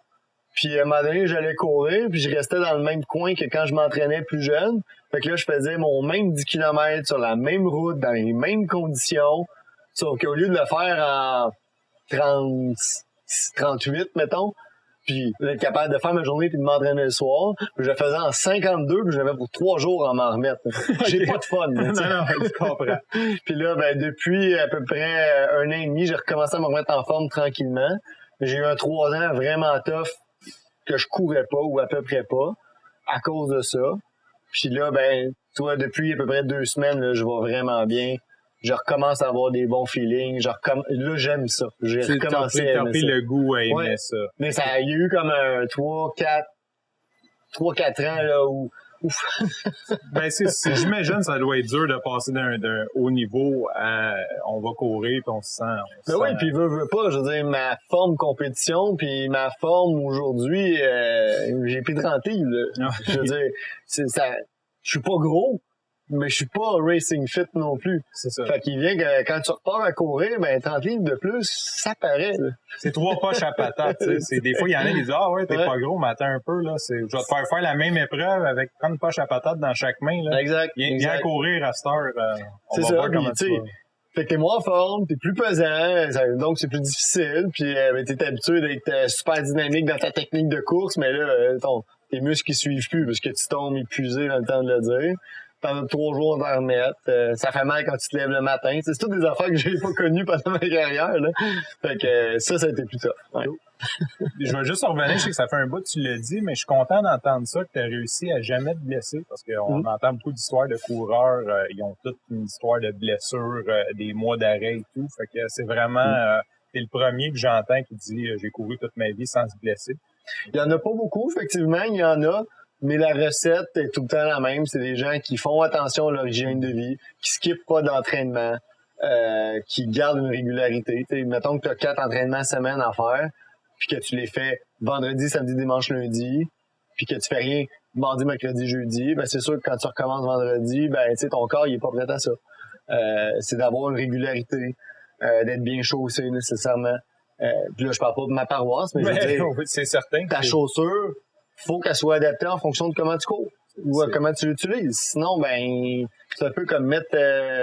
Puis à un moment donné, j'allais courir, puis je restais dans le même coin que quand je m'entraînais plus jeune. Fait que là, je faisais mon même 10 km sur la même route, dans les mêmes conditions. Sauf qu'au lieu de le faire en 38, mettons, puis d'être capable de faire ma journée puis de m'entraîner le soir, je le faisais en 52, puis j'avais pour 3 jours à m'en remettre. J'ai pas de fun. Non, je comprends. Puis là, depuis à peu près 1 an et demi, j'ai recommencé à me remettre en forme tranquillement. J'ai eu un 3 ans vraiment tough que je courais pas ou à peu près pas à cause de ça. Puis là, depuis à peu près 2 semaines, là, je vais vraiment bien. Je recommence à avoir des bons feelings. Là, j'aime ça. J'ai recommencé à aimer ça. le goût à aimer ça. Mais il y a eu comme un 3-4 ans là où... J'imagine ça doit être dur de passer d'un haut niveau à on va courir puis on se sent. Oui, puis veut pas, je veux dire, ma forme compétition puis ma forme aujourd'hui, j'ai plus de 30 livres, là. Je veux dire, je suis pas gros, mais je suis pas racing fit non plus. C'est ça. Fait qu'il vient que quand tu repars à courir, 30 livres de plus, ça paraît, là. C'est 3 poches à patate, tu sais. Des fois, il y en a qui disent, ah ouais, t'es pas gros, mais attends un peu, là. Je vais te faire la même épreuve avec 30 poches à patate dans chaque main, là. Exact. Viens à courir à cette heure, on va voir comment tu vas. Fait que t'es moins en forme, t'es plus pesant, donc c'est plus difficile, puis t'es habitué d'être super dynamique dans ta technique de course, mais là, tes muscles ils suivent plus parce que tu tombes épuisé dans le temps de le dire. Pendant 3 jours d'en remettre. Ça fait mal quand tu te lèves le matin. C'est toutes des affaires que j'ai pas connues pendant ma carrière, là. Fait que ça a été plus tough. Ouais. Je vais juste revenir, je sais que ça fait un bout que tu l'as dit, mais je suis content d'entendre ça, que tu as réussi à jamais te blesser, parce qu'on entend beaucoup d'histoires de coureurs, ils ont toute une histoire de blessures, des mois d'arrêt et tout. Fait que c'est vraiment, t'es le premier que j'entends qui dit j'ai couru toute ma vie sans se blesser. Il y en a pas beaucoup, effectivement, il y en a. Mais la recette est tout le temps la même. C'est des gens qui font attention à leur hygiène de vie, qui skippent pas d'entraînement, qui gardent une régularité. T'sais, mettons que tu as 4 entraînements semaine à faire, puis que tu les fais vendredi, samedi, dimanche, lundi, puis que tu fais rien mardi, mercredi, jeudi, c'est sûr que quand tu recommences vendredi, ton corps il est pas prêt à ça. C'est d'avoir une régularité, d'être bien chaussé nécessairement. Puis là, je parle pas de ma paroisse, mais je veux dire, c'est certain. Ta chaussure, faut qu'elle soit adaptée en fonction de comment tu cours ou comment tu l'utilises. Sinon, c'est un peu comme mettre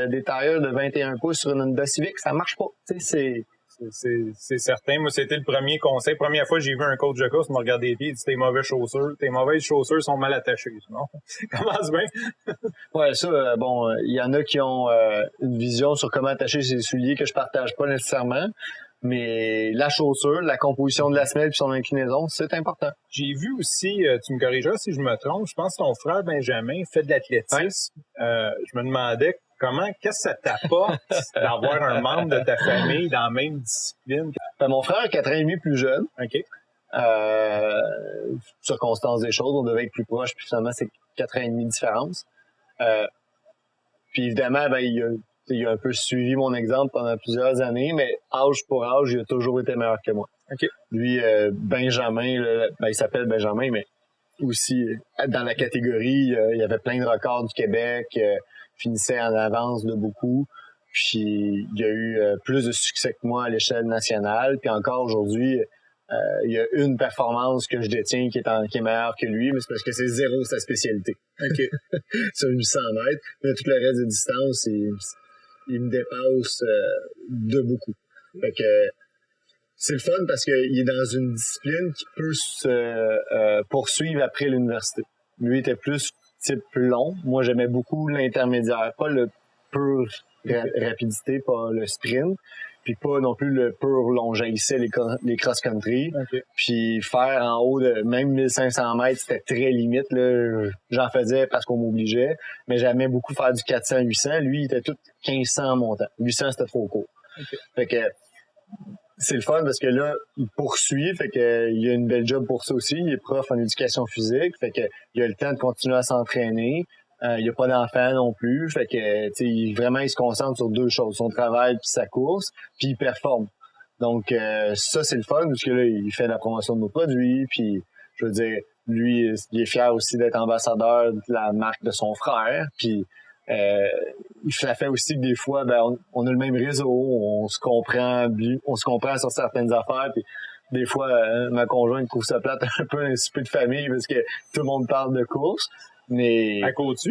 des tailleurs de 21 pouces sur une Honda Civic, ça marche pas. C'est certain. Moi, c'était le premier conseil. Première fois que j'ai vu un coach de course me regarder les pieds, il dit tes mauvaises chaussures sont mal attachées. Non? Commence bien. Ouais, ça, il y en a qui ont une vision sur comment attacher ses souliers que je partage pas nécessairement. Mais la chaussure, la composition de la semelle et son inclinaison, c'est important. J'ai vu aussi, tu me corrigeras si je me trompe, je pense que ton frère Benjamin fait de l'athlétisme. Je me demandais qu'est-ce que ça t'apporte d'avoir un membre de ta famille dans la même discipline? Mon frère est 4 ans et demi plus jeune. OK. Circonstances des choses, on devait être plus proches, puis finalement, c'est 4 ans et demi de différence. Puis évidemment, ben il a un peu suivi mon exemple pendant plusieurs années, mais âge pour âge, il a toujours été meilleur que moi. OK. Lui, Benjamin, il s'appelle Benjamin, mais aussi dans la catégorie, il y avait plein de records du Québec, finissait en avance de beaucoup. Puis il y a eu plus de succès que moi à l'échelle nationale. Puis encore aujourd'hui, il y a une performance que je détiens qui est meilleure que lui, mais c'est parce que c'est zéro sa spécialité. OK. Sur 800 mètres. Mais tout le reste des distances, il me dépasse de beaucoup. Fait que c'est le fun parce qu'il est dans une discipline qui peut se poursuivre après l'université. Lui était plus type long. Moi, j'aimais beaucoup l'intermédiaire, pas le pur rapidité, pas le sprint, puis pas non plus le pur long. J'haïssais les cross-country. Okay. Puis faire en haut de même 1500 mètres, c'était très limite. Là. J'en faisais parce qu'on m'obligeait, mais j'aimais beaucoup faire du 400-800. Lui, il était tout 1500 montant. 800, c'était trop court. Okay. Fait que c'est le fun parce que là, il poursuit, fait que il a une belle job pour ça aussi. Il est prof en éducation physique, fait que il a le temps de continuer à s'entraîner. Il n'y a pas d'enfant non plus, fait que vraiment il se concentre sur deux choses, son travail puis sa course, puis il performe. Donc ça c'est le fun parce que là il fait la promotion de nos produits, puis je veux dire lui il est fier aussi d'être ambassadeur de la marque de son frère, puis ça fait aussi que des fois on a le même réseau, on se comprend sur certaines affaires, puis des fois ma conjointe trouve ça plate un peu un souper de famille parce que tout le monde parle de course. Mais à côté,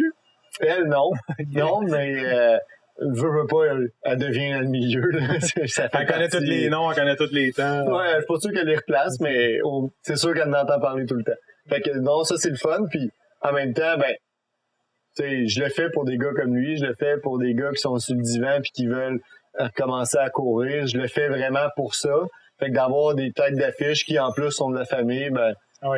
elle non, non, mais veut pas, elle devient dans le milieu. Là. Ça fait elle connaît tous les noms, elle connaît tous les temps. Ouais, je suis pas sûr qu'elle les replace, mais c'est sûr qu'elle en entend parler tout le temps. Fait que non, ça c'est le fun. Puis en même temps, tu sais, je le fais pour des gars comme lui, je le fais pour des gars qui sont sur le divan puis qui veulent commencer à courir. Je le fais vraiment pour ça. Fait que d'avoir des têtes d'affiche qui en plus sont de la famille,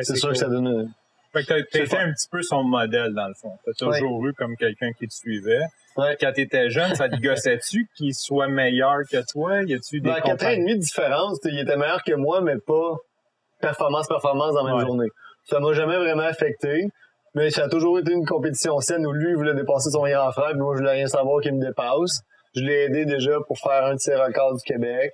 c'est sûr cool. Que ça donne. Fait que t'as été un petit peu son modèle, dans le fond. T'as toujours eu comme quelqu'un qui te suivait. Ouais. Quand t'étais jeune, ça te gossait-tu qu'il soit meilleur que toi? Y a-tu des 4 ans et demi de différence. Il était meilleur que moi, mais pas performance dans la même journée. Ça m'a jamais vraiment affecté. Mais ça a toujours été une compétition saine où lui, il voulait dépasser son grand frère, puis moi, je voulais rien savoir qu'il me dépasse. Je l'ai aidé déjà pour faire un de ses records du Québec.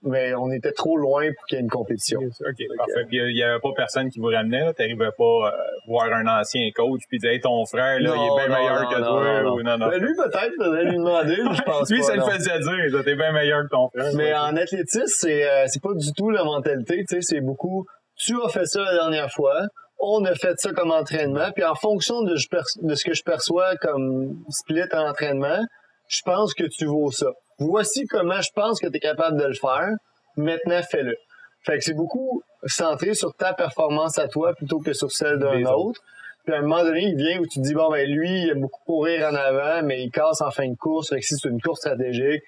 Mais on était trop loin pour qu'il y ait une compétition. OK, parfait. Puis il y avait pas personne qui vous ramenait, là. T'arrivais pas voir un ancien coach puis dire, hey, ton frère, là, il est bien meilleur que toi. Non. Ben, lui, peut-être, faudrait lui demander, je pense lui, pas. ça le faisait dire, t'es bien meilleur que ton frère. Mais en athlétisme, c'est pas du tout la mentalité, tu sais, c'est beaucoup, tu as fait ça la dernière fois, on a fait ça comme entraînement, puis en fonction de ce que je perçois comme split en entraînement, je pense que tu vaux ça. Voici comment je pense que tu es capable de le faire. Maintenant, fais-le. Fait que c'est beaucoup centré sur ta performance à toi plutôt que sur celle d'un autre. Puis à un moment donné, il vient où tu te dis, bon, ben lui, il aime beaucoup courir en avant, mais il casse en fin de course. Fait que si c'est une course stratégique,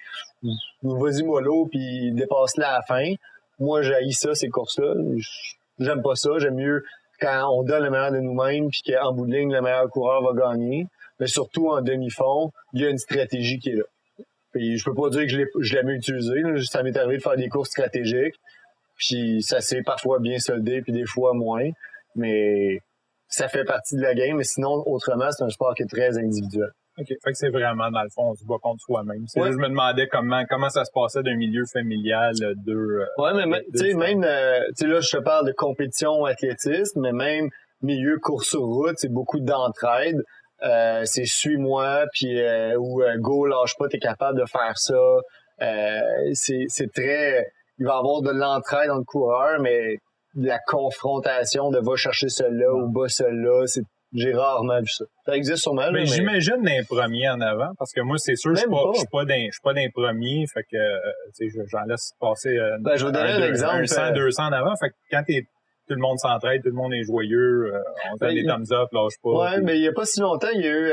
vas-y mollo, puis dépasse-la à la fin. Moi, j'haïs ça, ces courses-là. J'aime pas ça. J'aime mieux quand on donne le meilleur de nous-mêmes, puis qu'en bout de ligne, le meilleur coureur va gagner. Mais surtout en demi-fond, il y a une stratégie qui est là. Puis je peux pas dire que je l'ai mieux utilisé. Là. Ça m'est arrivé de faire des courses stratégiques. Puis ça s'est parfois bien soldé, puis des fois moins. Mais ça fait partie de la game. Mais sinon, autrement, c'est un sport qui est très individuel. OK. Fait que c'est vraiment, dans le fond, on se bat contre soi-même. Là, je me demandais comment ça se passait d'un milieu familial Ouais, mais tu sais, même, tu sais, là, je te parle de compétition athlétisme, mais même milieu course sur route, c'est beaucoup d'entraide. C'est suis-moi, puis ou go, lâche pas, t'es capable de faire ça. C'est très... Il va y avoir de l'entraide dans le coureur, mais de la confrontation de va chercher celui-là ou bas celui-là, j'ai rarement vu ça. Ça existe sûrement. Mais j'imagine d'un premier en avant, parce que moi, c'est sûr, je suis pas d'un premier, fait que j'en laisse passer je vais donner un exemple. 100, 200 en avant, fait que quand tout le monde s'entraide, tout le monde est joyeux, on donne des thumbs up, lâche pas. Ouais, mais il y a pas si longtemps, il y a eu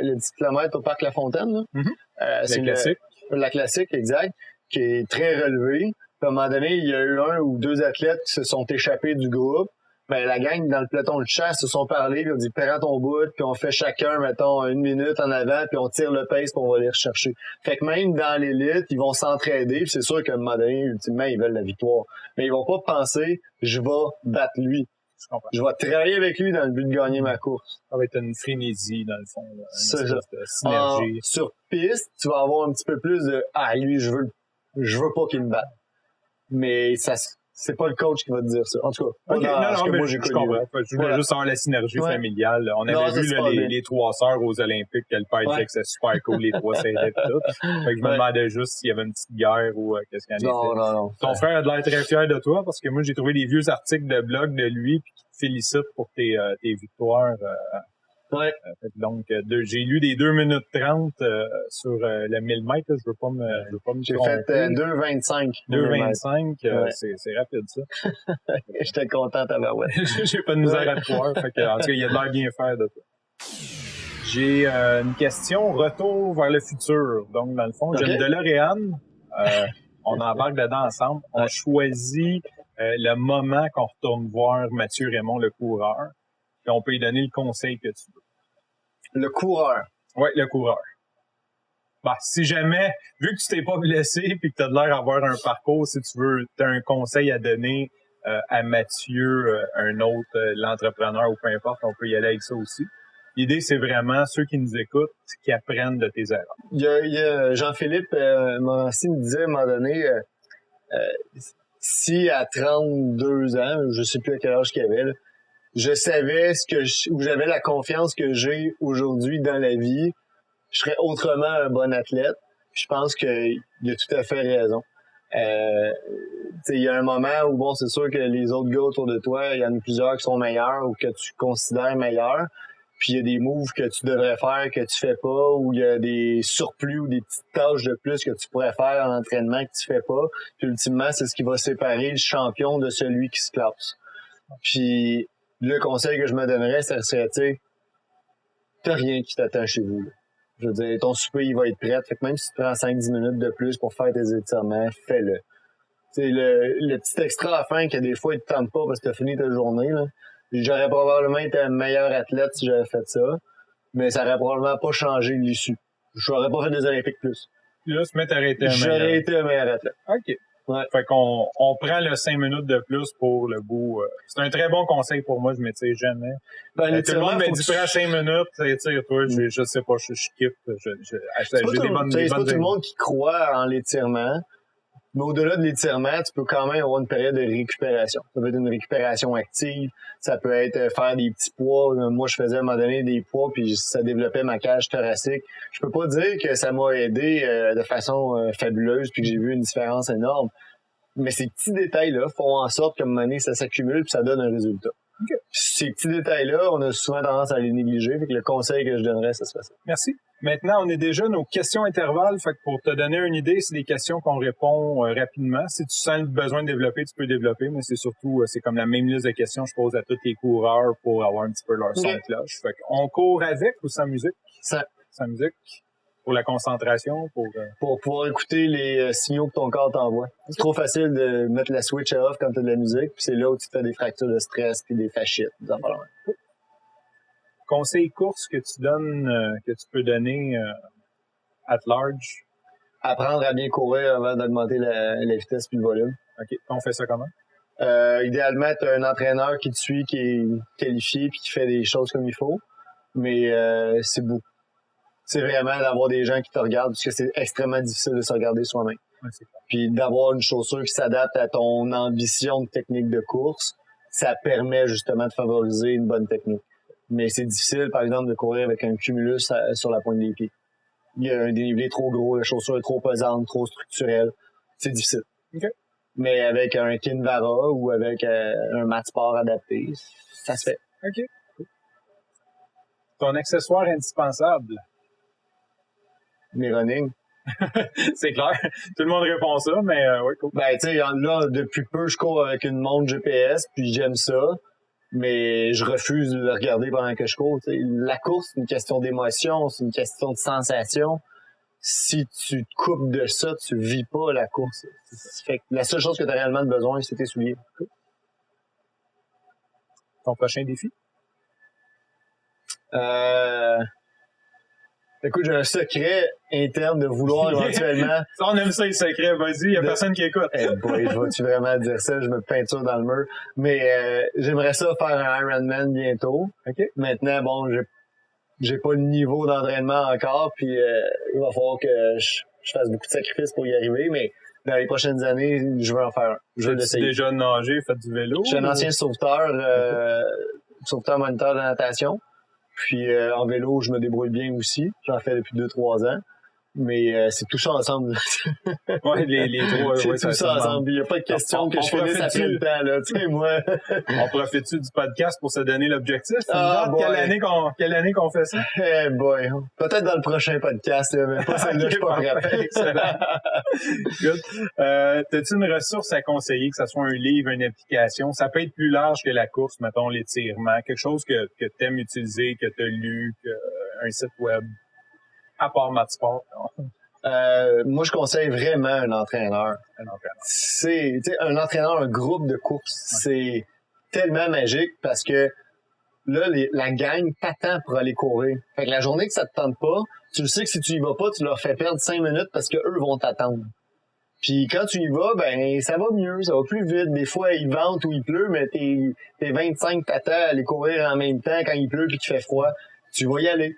le 10 km au Parc La Fontaine. Là. Mm-hmm. C'est classique. La classique, exact, qui est très relevée. Puis à un moment donné, il y a eu 1 ou 2 athlètes qui se sont échappés du groupe. Ben, la gang dans le peloton de chasse se sont parlé, puis on dit, prends ton bout, puis on fait chacun, mettons, 1 minute en avant, puis on tire le pace, puis on va les rechercher. Fait que même dans l'élite, ils vont s'entraider, puis c'est sûr qu'à un moment donné, ultimement, ils veulent la victoire. Mais ils vont pas penser, je vais battre lui. Je comprends. Je vais travailler avec lui dans le but de gagner ma course. Ça va être une frénésie, dans le fond, là, C'est une ça. espèce de synergie. Sur piste, tu vas avoir un petit peu plus de lui, je veux pas qu'il me batte. Mais c'est pas le coach qui va te dire ça. En tout cas, Ok, non, mais moi je j'ai connu. comprends. Je voulais juste avoir la synergie familiale. On avait vu là, les 3 sœurs aux Olympiques, que le père disait que c'était super cool, les 3 serraient et tout. Fait que je me demandais juste s'il y avait une petite guerre ou qu'est-ce qu'il y en était. Non. Ton frère a de l'air très fier de toi parce que moi, j'ai trouvé des vieux articles de blog de lui puis qui te félicite pour tes victoires. Ouais. Donc, j'ai lu des 2 minutes 30 sur le 1000 mètres. Là, je veux pas me J'ai tromper. fait 2,25. 2,25, c'est rapide, ça. J'étais content, tabarouette. J'ai pas de misère à te croire. Fait que, en tout cas, il y a de l'air bien faire de toi. J'ai une question retour vers le futur. Donc, dans le fond, j'ai une DeLorean. On embarque dedans ensemble. On choisit le moment qu'on retourne voir Mathieu Raymond, le coureur. Puis on peut lui donner le conseil que tu veux. Le coureur. Oui, le coureur. Bah, si jamais, vu que tu t'es pas blessé puis que tu as de l'air d'avoir un parcours, si tu veux, tu as un conseil à donner à Mathieu, un autre, l'entrepreneur ou peu importe, on peut y aller avec ça aussi. L'idée, c'est vraiment ceux qui nous écoutent, qui apprennent de tes erreurs. Il y a Jean-Philippe Morancy me disait à un moment donné, si à 32 ans, je sais plus à quel âge qu'il avait, là, je savais où j'avais la confiance que j'ai aujourd'hui dans la vie, je serais autrement un bon athlète. Je pense qu'il a tout à fait raison. Il y a un moment où, bon, c'est sûr que les autres gars autour de toi, il y en a plusieurs qui sont meilleurs ou que tu considères meilleurs. Puis il y a des moves que tu devrais faire que tu fais pas, ou il y a des surplus ou des petites tâches de plus que tu pourrais faire en entraînement que tu fais pas. Puis ultimement, c'est ce qui va séparer le champion de celui qui se classe. Puis le conseil que je me donnerais, ça serait, tu sais, t'as rien qui t'attend chez vous, là. Je veux dire, ton souper, il va être prêt. Fait que même si tu prends 5-10 minutes de plus pour faire tes étirements, fais-le. Tu sais, le petit extra à la fin que des fois, il te tente pas parce que t'as fini ta journée, là. J'aurais probablement été un meilleur athlète si j'avais fait ça, mais ça aurait probablement pas changé l'issue. J'aurais pas fait des Olympiques plus. Là, se mettre à arrêter un meilleur. J'aurais été un meilleur athlète. OK. Ouais. Fait qu'on prend le 5 minutes de plus pour le bout. C'est un très bon conseil pour moi, je m'étire jamais. Tout le monde me dit prends 5 minutes, étire-toi, je sais pas, je kiffe. C'est pas tout le monde qui croit en l'étirement. Mais au-delà de l'étirement, tu peux quand même avoir une période de récupération. Ça peut être une récupération active, ça peut être faire des petits poids. Moi, je faisais à un moment donné des poids, puis ça développait ma cage thoracique. Je peux pas dire que ça m'a aidé de façon fabuleuse, puis que j'ai vu une différence énorme. Mais ces petits détails-là font en sorte qu'à un moment donné, ça s'accumule, puis ça donne un résultat. Okay. Ces petits détails-là, on a souvent tendance à les négliger. Fait que le conseil que je donnerais, ça serait ça. Merci. Maintenant, on est déjà nos questions intervalles. Fait que pour te donner une idée, c'est des questions qu'on répond rapidement. Si tu sens le besoin de développer, tu peux développer, mais c'est surtout, c'est comme la même liste de questions que je pose à tous les coureurs pour avoir un petit peu leur son de cloche. Fait qu'on court avec ou sans musique? Sans musique. Pour la concentration, pour pouvoir écouter les signaux que ton corps t'envoie. C'est trop facile de mettre la switch off quand t'as de la musique, puis c'est là où tu fais des fractures de stress puis des fascites. Conseil course que tu donnes, que tu peux donner at large? Apprendre à bien courir avant d'augmenter la vitesse puis le volume. OK. On fait ça comment? Idéalement, tu as un entraîneur qui te suit, qui est qualifié puis qui fait des choses comme il faut. Mais c'est beaucoup. C'est vraiment d'avoir des gens qui te regardent, parce que c'est extrêmement difficile de se regarder soi-même. Ouais, puis d'avoir une chaussure qui s'adapte à ton ambition de technique de course, ça permet justement de favoriser une bonne technique. Mais c'est difficile, par exemple, de courir avec un cumulus sur la pointe des pieds. Il y a un dénivelé trop gros, la chaussure est trop pesante, trop structurelle. C'est difficile. Okay. Mais avec un Kinvara ou avec un mat sport adapté, ça se fait. OK. Ton accessoire indispensable? Mes running. C'est clair. Tout le monde répond ça, mais ouais, cool. Ben, tu sais, là, depuis peu, je cours avec une montre GPS, puis j'aime ça, mais je refuse de le regarder pendant que je cours. T'sais. La course, c'est une question d'émotion, c'est une question de sensation. Si tu te coupes de ça, tu vis pas la course. Fait que la seule chose que tu as réellement besoin, c'est tes souliers. Ton prochain défi? Écoute, j'ai un secret interne de vouloir éventuellement... Ça, on aime ça, les secrets. Vas-y, il y a personne qui écoute. Boy, je vais-tu vraiment dire ça? Je me peinture dans le mur. Mais j'aimerais ça faire un Ironman bientôt. Okay. Maintenant, bon, j'ai pas le niveau d'entraînement encore, puis il va falloir que je fasse beaucoup de sacrifices pour y arriver, mais dans les prochaines années, je veux en faire un. Je veux l'essayer. Tu déjà nagé, fait du vélo? Je suis un ancien sauveteur, sauveteur moniteur de natation. Puis en vélo, je me débrouille bien aussi. J'en fais depuis 2-3 ans. Mais c'est tout ça ensemble. Ouais, les trois. C'est tout ça ensemble. Il n'y a pas de question que je finisse après le temps, là. Tu sais, moi. On profite-tu du podcast pour se donner l'objectif? Quelle année qu'on fait ça? Eh boy. Peut-être dans le prochain podcast, là, mais pas celle-là, je suis pas prêt. Excellent. Good. T'as-tu une ressource à conseiller, que ce soit un livre, une application? Ça peut être plus large que la course, mettons l'étirement. Quelque chose que t'aimes utiliser, que t'as lu, un site web. À part Matsport. Moi, je conseille vraiment un entraîneur. C'est, tu sais, un entraîneur, un groupe de course, c'est tellement magique parce que là, la gang t'attend pour aller courir. Fait que la journée que ça te tente pas, tu le sais que si tu y vas pas, tu leur fais perdre 5 minutes parce que eux vont t'attendre. Puis quand tu y vas, ben ça va mieux, ça va plus vite. Des fois, il vente ou il pleut, mais t'es 25 t'attends à aller courir en même temps quand il pleut puis qu'il fait froid. Tu vas y aller.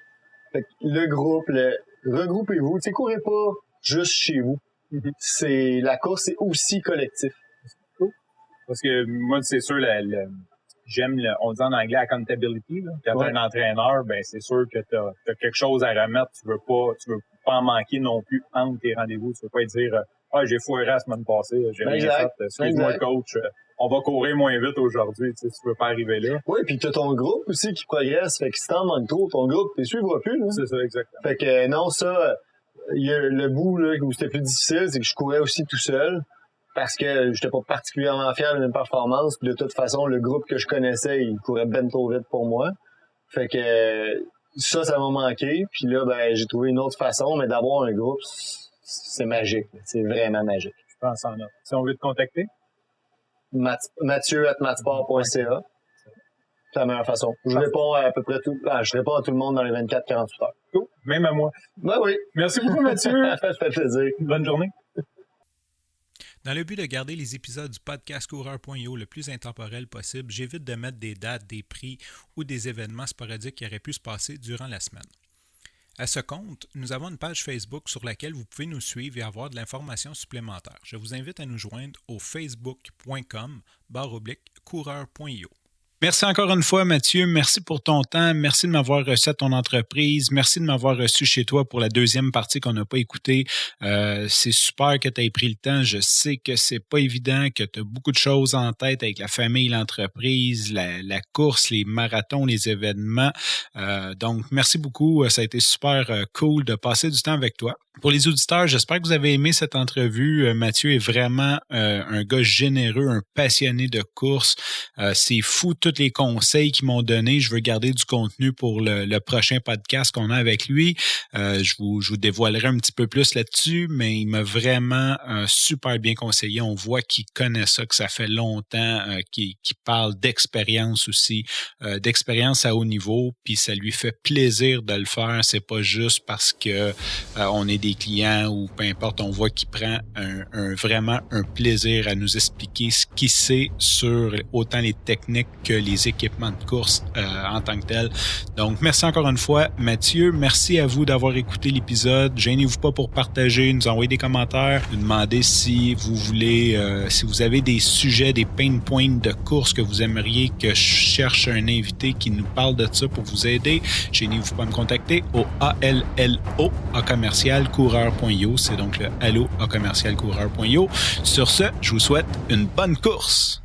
Fait que le groupe, regroupez-vous. Tu sais, courez pas juste chez vous. Mm-hmm. La course, c'est aussi collectif. Cool. Parce que moi, c'est sûr, j'aime, on dit en anglais accountability. Là. Quand t'as un entraîneur, ben c'est sûr que t'as quelque chose à remettre. Tu veux pas en manquer non plus entre tes rendez-vous. Tu veux pas dire j'ai foiré la semaine passée, j'ai rien fait. Excuse-moi, coach. On va courir moins vite aujourd'hui, tu sais, tu veux pas arriver là. Oui, puis t'as ton groupe aussi qui progresse, fait que si t'en manques trop, ton groupe, t'es suivras plus, là. C'est ça, exactement. Fait que non, ça, il y a le bout, là, où c'était plus difficile, c'est que je courais aussi tout seul, parce que j'étais pas particulièrement fier de mes performances, puis de toute façon, le groupe que je connaissais, il courait ben trop vite pour moi. Fait que ça m'a manqué, puis là, ben, j'ai trouvé une autre façon, mais d'avoir un groupe, c'est magique, c'est vraiment magique. Je pense en autre. Si on veut te contacter? Mathieu@matsport.ca. C'est la meilleure façon. Je réponds à peu près je réponds à tout le monde dans les 24-48 heures. Cool. Même à moi. Ben oui. Merci beaucoup, Mathieu. Ça fait plaisir. Bonne journée. Dans le but de garder les épisodes du podcast Coureur.io le plus intemporel possible, j'évite de mettre des dates, des prix ou des événements sporadiques qui auraient pu se passer durant la semaine. À ce compte, nous avons une page Facebook sur laquelle vous pouvez nous suivre et avoir de l'information supplémentaire. Je vous invite à nous joindre au facebook.com/coureur.io. Merci encore une fois, Mathieu. Merci pour ton temps. Merci de m'avoir reçu à ton entreprise. Merci de m'avoir reçu chez toi pour la deuxième partie qu'on n'a pas écoutée. C'est super que tu aies pris le temps. Je sais que c'est pas évident, que tu as beaucoup de choses en tête avec la famille, l'entreprise, la course, les marathons, les événements. Donc, merci beaucoup. Ça a été super cool de passer du temps avec toi. Pour les auditeurs, j'espère que vous avez aimé cette entrevue. Mathieu est vraiment un gars généreux, un passionné de course. C'est fou tous les conseils qu'ils m'ont donnés. Je veux garder du contenu pour le prochain podcast qu'on a avec lui. Je vous dévoilerai un petit peu plus là-dessus, mais il m'a vraiment super bien conseillé. On voit qu'il connaît ça, que ça fait longtemps, qu'il parle d'expérience aussi, d'expérience à haut niveau, puis ça lui fait plaisir de le faire. C'est pas juste parce que on est des clients ou peu importe, on voit qu'il prend vraiment un plaisir à nous expliquer ce qu'il sait sur autant les techniques que les équipements de course en tant que tel. Donc, merci encore une fois, Mathieu. Merci à vous d'avoir écouté l'épisode. Gênez-vous pas pour partager, nous envoyer des commentaires, nous demander si vous voulez, si vous avez des sujets, des pain points de course que vous aimeriez que je cherche un invité qui nous parle de ça pour vous aider. Gênez-vous pas à me contacter au allo@coureur.io. C'est donc le allo@coureur.io. Sur ce, je vous souhaite une bonne course.